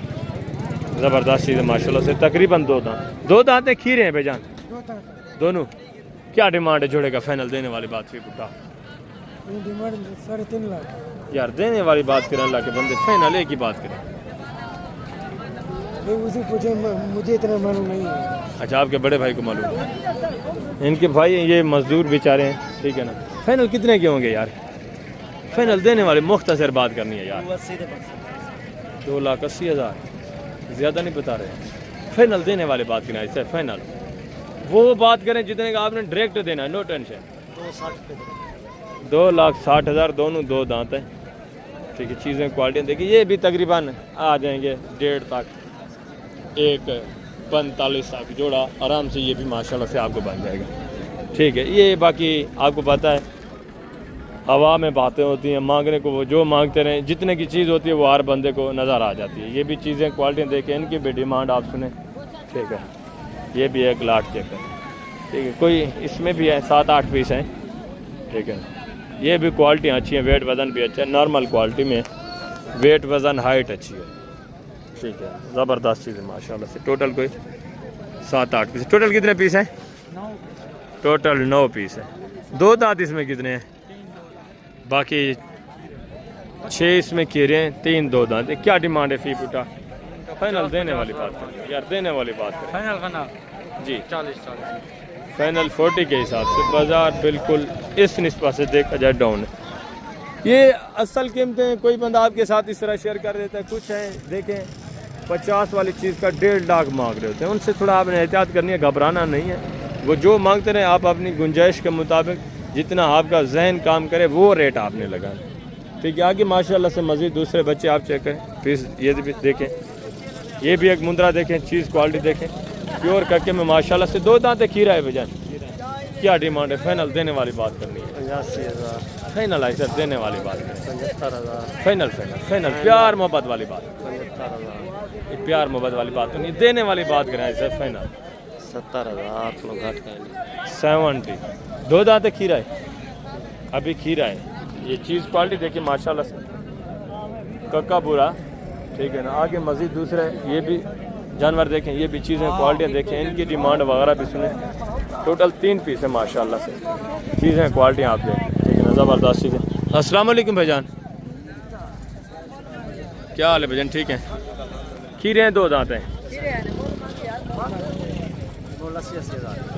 ज़बरदस्त चीज़ें माशाल्लाह से। तकरीबन 2 दांत हैं, खीरे हैं भाईजान दोनों। क्या डिमांड है जोड़े का? फाइनल देने वाली बात फिर बुटा? डिमांड 3.5 लाख यार देने वाली बात करें, अल्लाह के बंदे, फाइनल एक ही बात करें। नहीं उसी पूछे, मुझे इतना मालूम नहीं है। अच्छा, आपके बड़े भाई को मालूम है। इनके भाई ये मजदूर बेचारे हैं, ठीक है ना। फाइनल कितने के होंगे यार? फाइनल देने वाले मुख्तसर बात करनी है यार। 2,80,000 ज़्यादा नहीं बता रहे। फाइनल देने वाले बात करना है सर। फाइनल वो बात करें जितने का आपने डायरेक्ट देना है, नो टेंशन। 2,60,000 दोनों, 2 दांत हैं, ठीक है। चीज़ें क्वालिटी देखिए, ये भी तकरीबन आ जाएंगे 1.5 तक, 1.45 तक जोड़ा आराम से। ये भी माशाल्लाह से आपको बन जाएगा, ठीक है। ये बाकी आपको पता है हवा में बातें होती हैं, मांगने को वो जो मांगते रहें, जितने की चीज़ होती है वो हर बंदे को नज़र आ जाती है। ये भी चीज़ें क्वालिटी देखें, इनकी भी डिमांड आप सुने, ठीक है। ये भी 1 लाख चेक है, ठीक है। कोई इसमें भी है 7-8 पीस हैं, ठीक है। ये भी क्वालिटी अच्छी है, वेट वज़न भी अच्छा है, नॉर्मल क्वालिटी में वेट वज़न हाइट अच्छी है, ठीक है। ज़बरदस्त चीज़ है माशाल्लाह से। टोटल कोई 7-8 पीस। टोटल कितने पीस हैं? टोटल 9 पीस है। 2 दांत इसमें कितने हैं? बाकी 6 इसमें कीरे हैं, 3 2 दांत। क्या डिमांड है फी फुटा? फाइनल देने वाली बात करें यार, देने वाली बात करें। फाइनल जी 40। फाइनल 40 के हिसाब से बाज़ार बिल्कुल इस निस्बत से देखा जाए डाउन है। ये असल कीमतें कोई बंदा आपके साथ इस तरह शेयर कर देता है। कुछ है देखें 50 वाली चीज़ का 1.5 लाख मांग रहे होते हैं, उनसे थोड़ा आपने एहतियात करनी है, घबराना नहीं है। वो जो मांगते रहे आप अपनी गुंजाइश के मुताबिक जितना आपका जहन काम करे वो रेट आपने लगाना, ठीक है। आगे माशाल्लाह से मज़ीद दूसरे बच्चे आप चेक करें, पीस ये भी देखें। ये भी एक मुंद्रा देखें, चीज़ क्वालिटी देखें, प्योर करके में माशाल्लाह से 2 दांत खीरा है भैया। क्या डिमांड है? फाइनल देने वाली बात करनी है। 85,000। फाइनल है सर, देने वाली बात करें। 75,000। फाइनल फाइनल फाइनल प्यार मोहब्बत वाली बात, 75,000। ये प्यार मोहब्बत वाली बात नहीं, देने वाली बात करें सर। फाइनल 70,000 लोग घट गए। 70। 2 दांत खीरा है, अभी खीरा है। ये चीज़ क्वालिटी देखिए माशाल्लाह से, कक्का बुरा, ठीक है ना। आगे मज़ीद दूसरे ये भी जानवर देखें, ये भी चीज़ें क्वालिटियाँ देखें, इनकी डिमांड वगैरह भी सुने। टोटल 3 पीस है माशाल्लाह से, चीज़ें क्वालिटियाँ आप देखें, ठीक है ना। ज़बरदस्त चीज़ें। अस्सलाम वालेकुम भाईजान, क्या हाल है भाईजान? ठीक है। खीरे हैं, 2 दांत हैं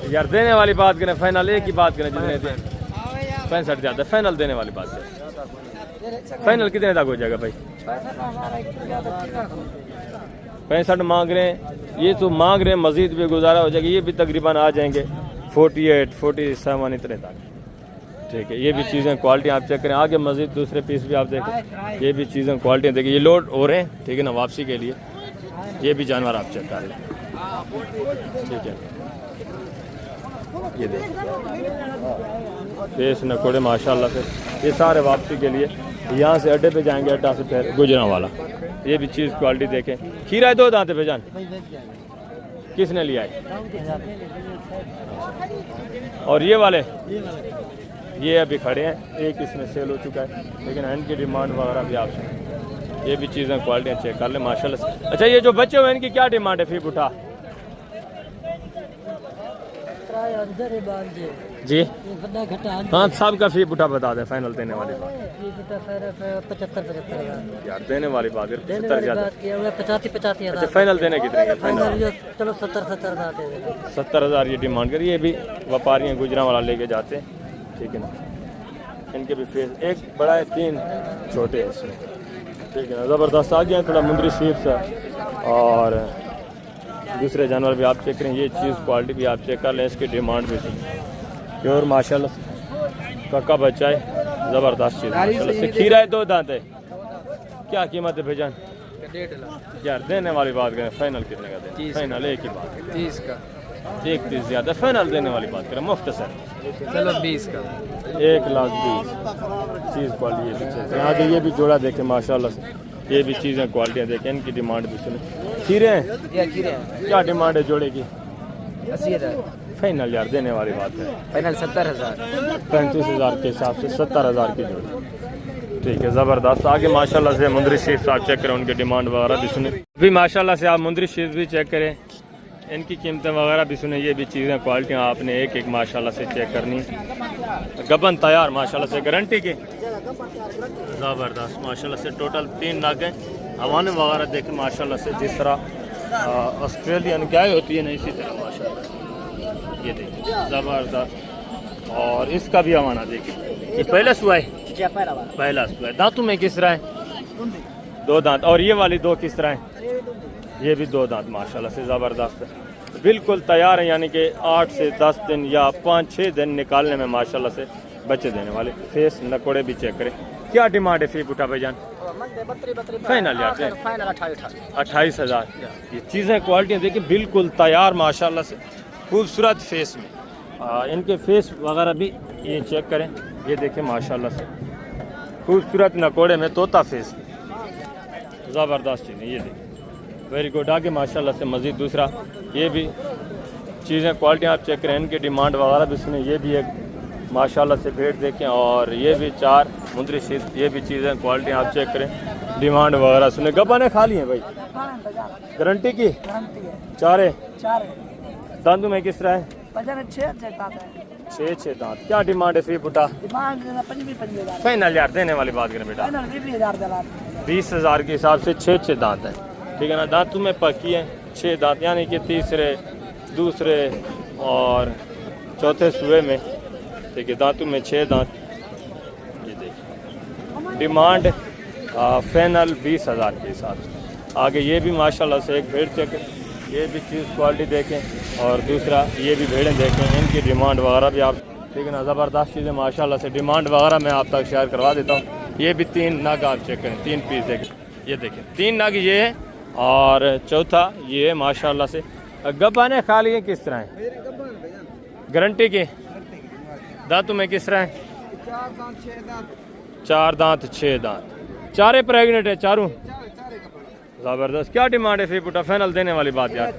यार। देने वाली बात करें फाइनल, एक ही बात करें जितने थे 65 ज़्यादा। फाइनल देने वाली बात करें। फाइनल कितने तक हो जाएगा भाई? 65 मांग रहे हैं, ये तो मांग रहे हैं, मज़ीद भी गुजारा हो जाएगा। ये भी तकरीबन आ जाएंगे 48 47 इतने तक, ठीक है। ये भी चीज़ें क्वालिटी आप चेक करें। आगे मज़ीद दूसरे पीस भी आप देखें, ये भी चीज़ें क्वालिटी देखिए। ये लोड हो रहे हैं, ठीक है ना, वापसी के लिए। ये भी जानवर आप चेक कर लें, ठीक है। ये देखिए फेस नकोड़े माशाल्लाह से, ये सारे वापसी के लिए। यहाँ से अड्डे पे जाएंगे, अड्डा से फिर गुजरांवाला। ये भी चीज़ क्वालिटी देखें। खीरा है, 2 दांत पे जान। किसने लिया है? और ये वाले ये अभी खड़े हैं, एक इसमें सेल हो चुका है, लेकिन इनकी डिमांड वगैरह भी आप सुने। ये भी चीज़ें क्वालिटियाँ चेक कर लें माशाल्लाह से। अच्छा, ये जो बच्चे हुए इनकी क्या डिमांड है फी उठा? जी हाँ, सब का फी बुटा बता दें। फाइनल देने वाली बात 75,000 यार, देने वाली बात 70 ज़्यादा। 85,000। अच्छा, फाइनल देने कितने है? फाइनल चलो 70,000 दे देना। 70,000 ये डिमांड करिए। ये भी व्यापारी हैं, गुजरांवाला लेके जाते हैं, ठीक है ना। इनके भी फेस, एक बड़ा है, 3 छोटे हैं इसमें, ठीक है ना। ज़बरदस्त आ गया थोड़ा मुंदरी शीप सा। और दूसरे जानवर भी आप चेक करें, ये चीज़ क्वालिटी भी आप चेक कर लें, इसकी डिमांड भी सुनिए। प्योर माशाल्लाह कक्का बच्चा है, ज़बरदस्त चीज़ माशाल्लाह से। खीरा है, 2 दांत है। क्या कीमत है भाईजान? 1.5 लाख। यार देने वाली बात करें, फाइनल कितने का दें? फाइनल एक ही बात, 30 का। 1 30 ज़्यादा। फाइनल देने वाली बात करें मुख्तसर, चलो 20 का। 1,20,000 चीज़ क्वालिटी। ये भी चलते हैं। आगे ये भी जोड़ा देखें माशाल्लाह से, ये भी चीज़ें क्वालिटियाँ देखें, इनकी डिमांड भी सुने। खीरे हैं, क्या डिमांड है जोड़े की? 80,000। फाइनल यार देने वाली बात है। फाइनल 70,000। 35,000 के हिसाब से 70,000 की जोड़ी, ठीक है। ज़बरदस्त। आगे माशाल्लाह से मुंदरी शीप से आप चेक करें, उनकी डिमांड वगैरह भी सुने। अभी माशाल्लाह से आप मुंदरी शीप भी चेक करें, इनकी कीमतें वगैरह भी सुने। ये भी चीज़ें क्वालिटियाँ आपने एक एक माशाल्लाह से चेक करनी। गबन तैयार माशाल्लाह से, गारंटी की। ज़बरदस्त माशाल्लाह से। टोटल 3 नाग हैं। हवाने वगैरह देखें माशाल्लाह से, जिस तरह ऑस्ट्रेलियन गाय होती है ना, इसी तरह माशाल्लाह। ये देखिए ज़बरदस्त। और इसका भी हवाना देखिए, ये पहला सुआ है, पहला सुआ है। दांतों में किस तरह है? 2 दांत। और ये वाली 2 किस तरह है? ये भी 2 दांत माशाल्लाह से ज़बरदस्त है, बिल्कुल तैयार है। यानी कि 8 से 10 दिन या 5-6 दिन निकालने में माशाल्लाह से बच्चे देने वाले। फेस नकोड़े भी चेक करें। क्या डिमांड है फी बुटा भाईजान? फाइनल यार 28,000। ये चीज़ें क्वालिटियाँ देखिए, बिल्कुल तैयार माशाल्लाह से, खूबसूरत फेस में। इनके फेस वगैरह भी ये चेक करें, ये देखें माशाल्लाह से खूबसूरत नकोड़े में तोता फेस, ज़बरदस्त चीज़ें। ये देखें, वेरी गुड। आगे माशाल्लाह से मज़ीद दूसरा ये भी चीज़ें क्वालिटियाँ आप चेक करें, इनकी डिमांड वगैरह भी सुने। ये भी एक माशाल्लाह से भेड़ देखें, और ये भी 4 मुंदरी शीत, ये भी चीज़ें क्वालिटी आप चेक करें, डिमांड वगैरह सुने। गब्बाने खा लिए भाई, गारंटी की? चारे दांतों में किस तरह है? 6 दांत। क्या डिमांड है फी बुटा? फाइनल यार देने वाली बात करें बेटा, 20,000 के हिसाब से 6 दांत है, ठीक है ना। दांतों में पकी है 6 दांत, यानी कि तीसरे, दूसरे और चौथे सुए में, ठीक है। दांतों में 6 दांत। ये देखिए डिमांड फाइनल 20,000 के हिसाब से। आगे ये भी माशाल्लाह से एक भेड़ चेक, ये भी चीज़ क्वालिटी देखें, और दूसरा ये भी भेड़ें देखें, इनकी डिमांड वगैरह भी आप, ठीक है ना। ज़बरदस्त चीज़ें माशाल्लाह से, डिमांड वगैरह मैं आप तक शेयर करवा देता हूँ। ये भी 3 नग आप चेक करें, 3 पीस देखें, ये देखें 3 नग ये है, और चौथा ये है माशाल्लाह से। गब्बाने खा लिए किस तरह है? गारंटी के? दांतों में किस तरह है? 4 दांत 6 दांत। चारे प्रेगनेंट है चारों? ज़बरदस्त। क्या डिमांड है फी बुटा? फाइनल देने वाली बात यार,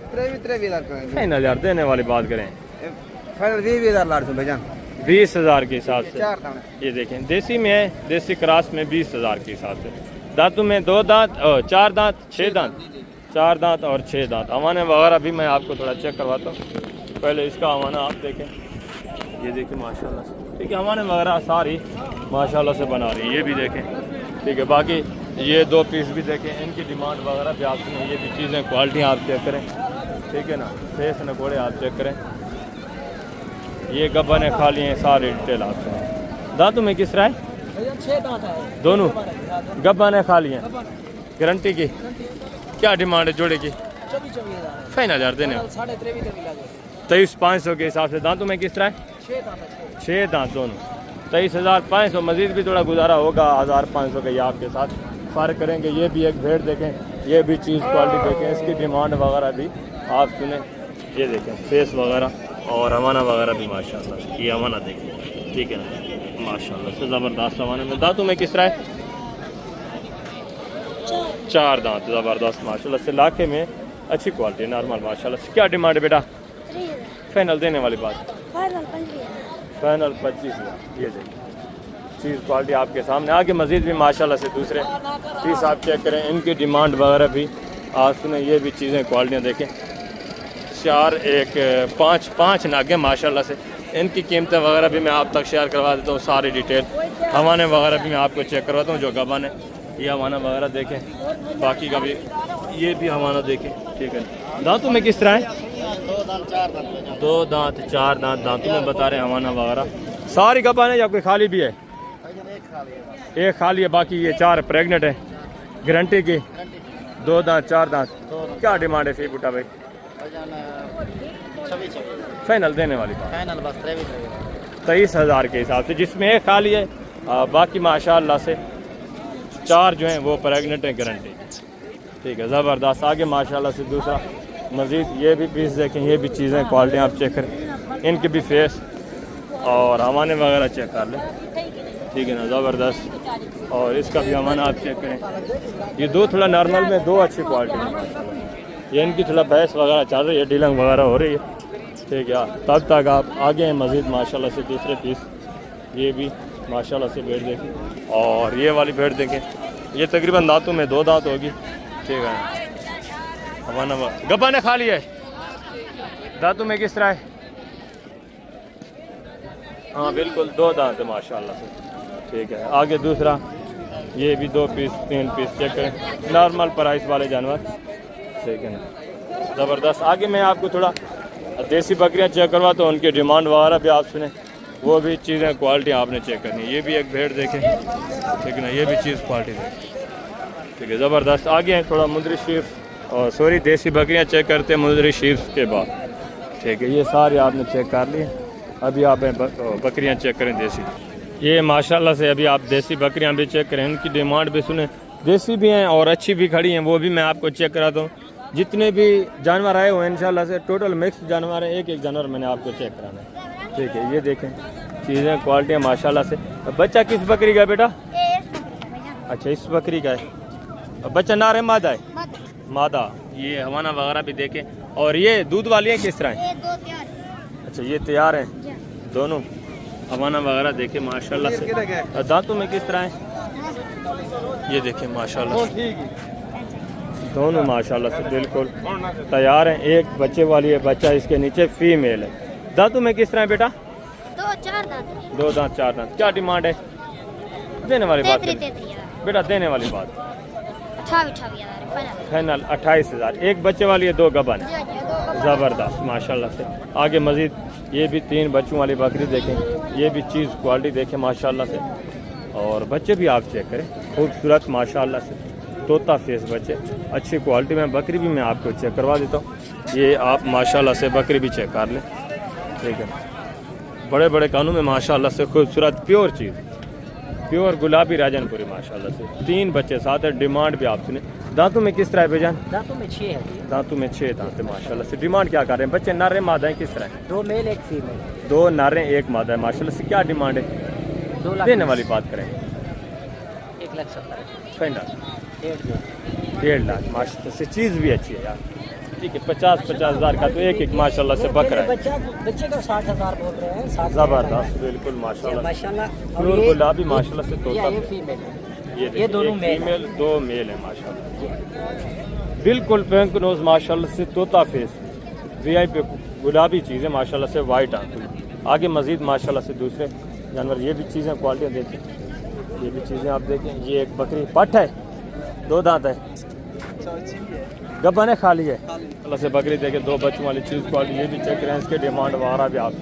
फाइनल यार देने वाली बात करें। 20,000 के हिसाब से। ये देखें देसी में है, देसी क्रॉस में 20,000 के हिसाब से। दांतों में 2 दांत, 4 दांत 6 दांत, 4 दांत और 6 दांत। अवाने वगैरह भी मैं आपको थोड़ा चेक करवाता हूँ। पहले इसका अवाना आप देखें, ये देखिए माशाल्लाह से, ठीक है। अवाने वगैरह सारी माशाल्लाह से बना रही है, ये भी देखें, ठीक है। बाकी ये 2 पीस भी देखें, इनकी डिमांड वगैरह भी आप सुने। ये भी चीज़ें क्वालिटी आप चेक करें, ठीक है ना। फेस नकोड़े आप चेक करें, ये गब्बाने खा लिए, सारी डिटेल आप सुने। दांतों में किस तरह है? 6 दांत है दोनों गब्बाने खा लिए, गारंटी की? क्या डिमांड है जोड़े की? 24,000 फाइनल यार देने, 23,500 के हिसाब से। दांतों में किस तरह है? 6 दांत दोनों, 23,500। मजीद भी थोड़ा गुजारा होगा 1,500 का, ये आपके साथ फ़र्क करेंगे। ये भी एक भेड़ देखें, ये भी चीज़ क्वालिटी देखें, इसकी डिमांड वगैरह भी आप सुने। ये देखें फेस वगैरह और अवाना वगैरह भी माशाल्लाह से। ये अवाना देखें, ठीक है ना, माशाल्लाह से ज़बरदस्त अवाना में। दांतों में किस तरह है? 4 दांत, ज़बरदस्त माशाल्लाह से। लाखे में अच्छी क्वालिटी नॉर्मल माशाल्लाह से। क्या डिमांड है बेटा? फाइनल देने वाली बात? फाइनल 25,000। ये देखिए चीज़ क्वालिटी आपके सामने। आगे मज़ीद भी माशाल्लाह से दूसरे पीस आप चेक करें, इनकी डिमांड वगैरह भी आप सुने। ये भी चीज़ें क्वालिटियाँ देखें, 4 1 5 नागे माशाल्लाह से। इनकी कीमतें वगैरह भी मैं आप तक शेयर करवा देता हूँ, सारी डिटेल। हवाने वगैरह भी मैं आपको चेक करवाता हूँ। जो गबान है ये हवाना वगैरह देखें, बाकी का भी ये भी हवाना देखें, ठीक है। दांतों में किस तरह है? 2 दांत 4 दांत दांतों में बता रहे हैं हवाना वगैरह। सारी गबान है या कोई खाली भी है? एक खाली है, बाकी ये 4 प्रेग्नेंट है, गारंटी की? 2 दांत 4 दांत। क्या डिमांड है फी बुटा भाई? फाइनल देने वाली बात? 23,000 के हिसाब से, जिसमें एक खाली है, बाकी माशाल्लाह से 4 जो हैं वो प्रेग्नेंट है, गारंटी, ठीक है। ज़बरदस्त। आगे माशाल्लाह से दूसरा मज़ीद ये भी पीस देखें, ये भी चीज़ें क्वालिटी आप चेक करें, इनके भी फेस और हवाने वगैरह चेक कर लें, ठीक है ना, ज़बरदस्त। और इसका भी हवाना आप चेक करें। ये 2 थोड़ा नॉर्मल में, 2 अच्छी क्वालिटी में माशाल्लाह। ये इनकी थोड़ा बहस वगैरह चल रही है, डीलिंग वगैरह हो रही है, ठीक है। तब तक आप आगे हैं मज़ीद माशाल्लाह से दूसरे पीस। ये भी माशाल्लाह से भेड़ देखें, और ये वाली भेड़ देखें, ये तकरीबन दांतों में 2 दांत होगी, ठीक है। हवाना गब्बा ने खा लिया है, दांतों में किस तरह है? हाँ बिल्कुल 2 दांत है माशाल्लाह से, ठीक है। आगे दूसरा ये भी 2 पीस 3 पीस चेक करें, नॉर्मल प्राइस वाले जानवर, ठीक है ना। ज़बरदस्त। आगे मैं आपको थोड़ा देसी बकरियां चेक करवाता हूँ, उनकी डिमांड वगैरह भी आप सुने, वो भी चीज़ें क्वालिटी आपने चेक करनी है। ये भी एक भेड़ देखें, ठीक है ना, ये भी चीज़ क्वालिटी देखें, ठीक है, ज़बरदस्त। आगे हैं थोड़ा मुंदरी शीफ और सॉरी देसी बकरियां चेक करते हैं मुंदरी शीफ के बाद, ठीक है। ये सारे आपने चेक कर लिए, अभी आप बकरियां चेक करें देसी। ये माशाल्लाह से अभी आप देसी बकरियां भी चेक करें, इनकी डिमांड भी सुने, देसी भी हैं और अच्छी भी खड़ी हैं, वो भी मैं आपको चेक कराता हूँ। जितने भी जानवर आए हुए हैं इंशाल्लाह से टोटल मिक्स जानवर हैं, एक एक जानवर मैंने आपको चेक कराना है, ठीक है। ये देखें चीज़ें क्वालिटियाँ माशाल्लाह से। बच्चा किस बकरी का है बेटा? अच्छा इस बकरी का है। बच्चा नार है मादा है? मादा। ये हवाना वगैरह भी देखें। और ये दूध वाली हैं किस तरह हैं? अच्छा ये तैयार हैं दोनों। हवाना वगैरह देखें माशाल्लाह से। दांतों में किस तरह हैं? ये देखें माशाल्लाह से दोनों माशाल्लाह से बिल्कुल तैयार हैं। एक बच्चे वाली है, बच्चा इसके नीचे फीमेल है। दांतों में किस तरह है बेटा? दो दांत चार दांत। क्या डिमांड है? देने वाली बात बेटा, देने वाली बात फाइनल 28,000। एक बच्चे वाली है, दो गबन है, ज़बरदस्त माशाल्लाह से। आगे मज़ीद ये भी 3 बच्चों वाली बकरी देखें, ये भी चीज़ क्वालिटी देखें माशाल्लाह से। और बच्चे भी आप चेक करें, खूबसूरत माशाल्लाह से तोता फेस बच्चे, अच्छी क्वालिटी में। बकरी भी मैं आपको चेक करवा देता हूँ, ये आप माशाल्लाह से बकरी भी चेक कर लें, ठीक है। बड़े बड़े कानों में माशाल्लाह से खूबसूरत प्योर चीज़, प्योर गुलाबी राजनपुरी माशाल्लाह से। 3 बच्चे साथ है। डिमांड भी आप सुने। दांतों में किस तरह है बेजान? दांतों में 6 है। दांतों में 6 दांत है माशाल्लाह से। डिमांड क्या कर रहे हैं? बच्चे नारे मादा हैं किस तरह है? 2 मेल 1 फीमेल। 2 नारे 1 मादा है माशाल्लाह से। क्या डिमांड है? 2 लाख देने वाली बात करें। 1,70,000 फाइनल 1.5 लाख माशाल्लाह से। चीज़ भी अच्छी है यार, ठीक है। 50-50 हज़ार का तो एक माशाल्लाह से बकरा है। बच्चे का 60,000 बोल रहे हैं। ज़बरदस्त बिल्कुल माशाल्लाह प्योर गुलाबी माशाल्लाह से तोता। ये फीमेल है। ये दोनों फीमेल 2 मेल है माशाल्लाह, बिल्कुल बैंक नोज माशाल्लाह से तोता फेस, VIP गुलाबी चीज़ें माशाल्लाह से, वाइट आंखें। आगे मज़ीद माशाल्लाह से दूसरे जानवर, ये भी चीज़ें क्वालिटियाँ देखें, ये भी चीज़ें आप देखें। ये एक बकरी पट है, 2 दांत है, गब्बन है, खाली है अल्लाह से। बकरी देखें 2 बच्चों वाली चीज़ क्वालिटी, ये भी चेक करें, इसके डिमांड वगैरह भी आप,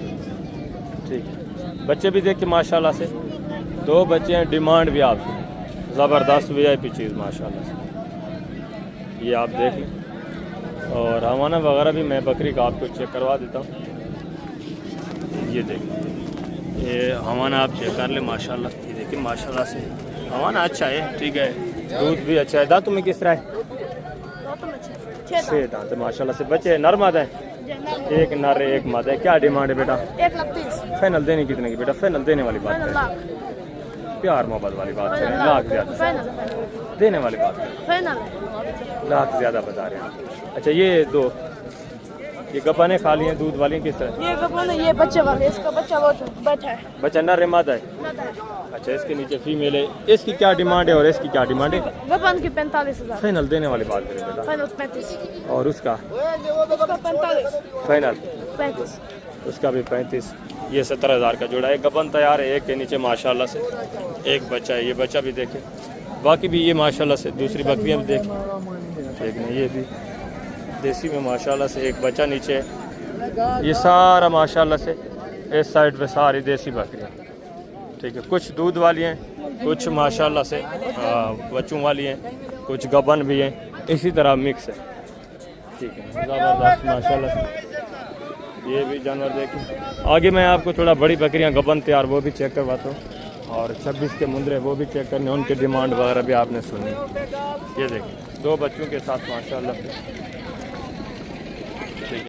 ठीक है। बच्चे भी देखें माशाल्लाह से, 2 बच्चे हैं, डिमांड भी आप, ज़बरदस्त VIP चीज़ माशाल्लाह से। ये आप देख लें। और हवाना वगैरह भी मैं बकरी का आपको चेक करवा देता हूँ। ये देखिए, ये हवाना आप चेक कर लें माशाल्लाह। ये देखिए माशाल्लाह से हवाना अच्छा है, ठीक है, दूध भी अच्छा है। दांतों में किस तरह है? 6 दांत है माशाल्लाह से। बच्चे नर मादा है? एक नर है, एक मादा है। क्या डिमांड है बेटा? 1,30,000। फाइनल देने कितने की बेटा? फाइनल देने वाली बात करें, प्यार मोहब्बत वाली बात करें, लाख ज़्यादा देने वाली बात करें, लाख ज़्यादा बता रहे हैं। अच्छा ये 2 ये गब्बाने खाली हैं, दूध वाली किस तरह? ये गब्बान है, ये बच्चे वाले, इसका बच्चा वो बैठा है। बच्चा नर है मादा है? अच्छा इसके नीचे फीमेल है। इसकी क्या डिमांड है और इसकी क्या डिमांड है? गब्बान की 45,000। फाइनल देने वाली बात करें बेटा? फाइनल 35। और उसका? 45। फाइनल 35। उसका भी 35। ये 70,000 का जोड़ा है। गबन तैयार है, एक के नीचे माशाल्लाह से एक बच्चा है। ये बच्चा भी देखें, बाकी भी ये माशाल्लाह से दूसरी बकरियां भी देखें, ठीक है। ये भी देसी में माशाल्लाह से एक बच्चा नीचे है। ये सारा माशाल्लाह से इस साइड पे सारी देसी बकरियां, ठीक है। कुछ दूध वाली हैं, कुछ माशाल्लाह से बच्चों वाली हैं, कुछ गबन भी हैं, इसी तरह मिक्स है, ठीक है। ज़बरदस्त माशाल्लाह से ये भी जानवर देखें। आगे मैं आपको थोड़ा बड़ी बकरियां गबन तैयार वो भी चेक करवाता हूँ, और 26 के मुंदरे वो भी चेक करने, उनकी डिमांड वगैरह भी आपने सुनी। ये देखें 2 बच्चों के साथ माशाल्लाह से।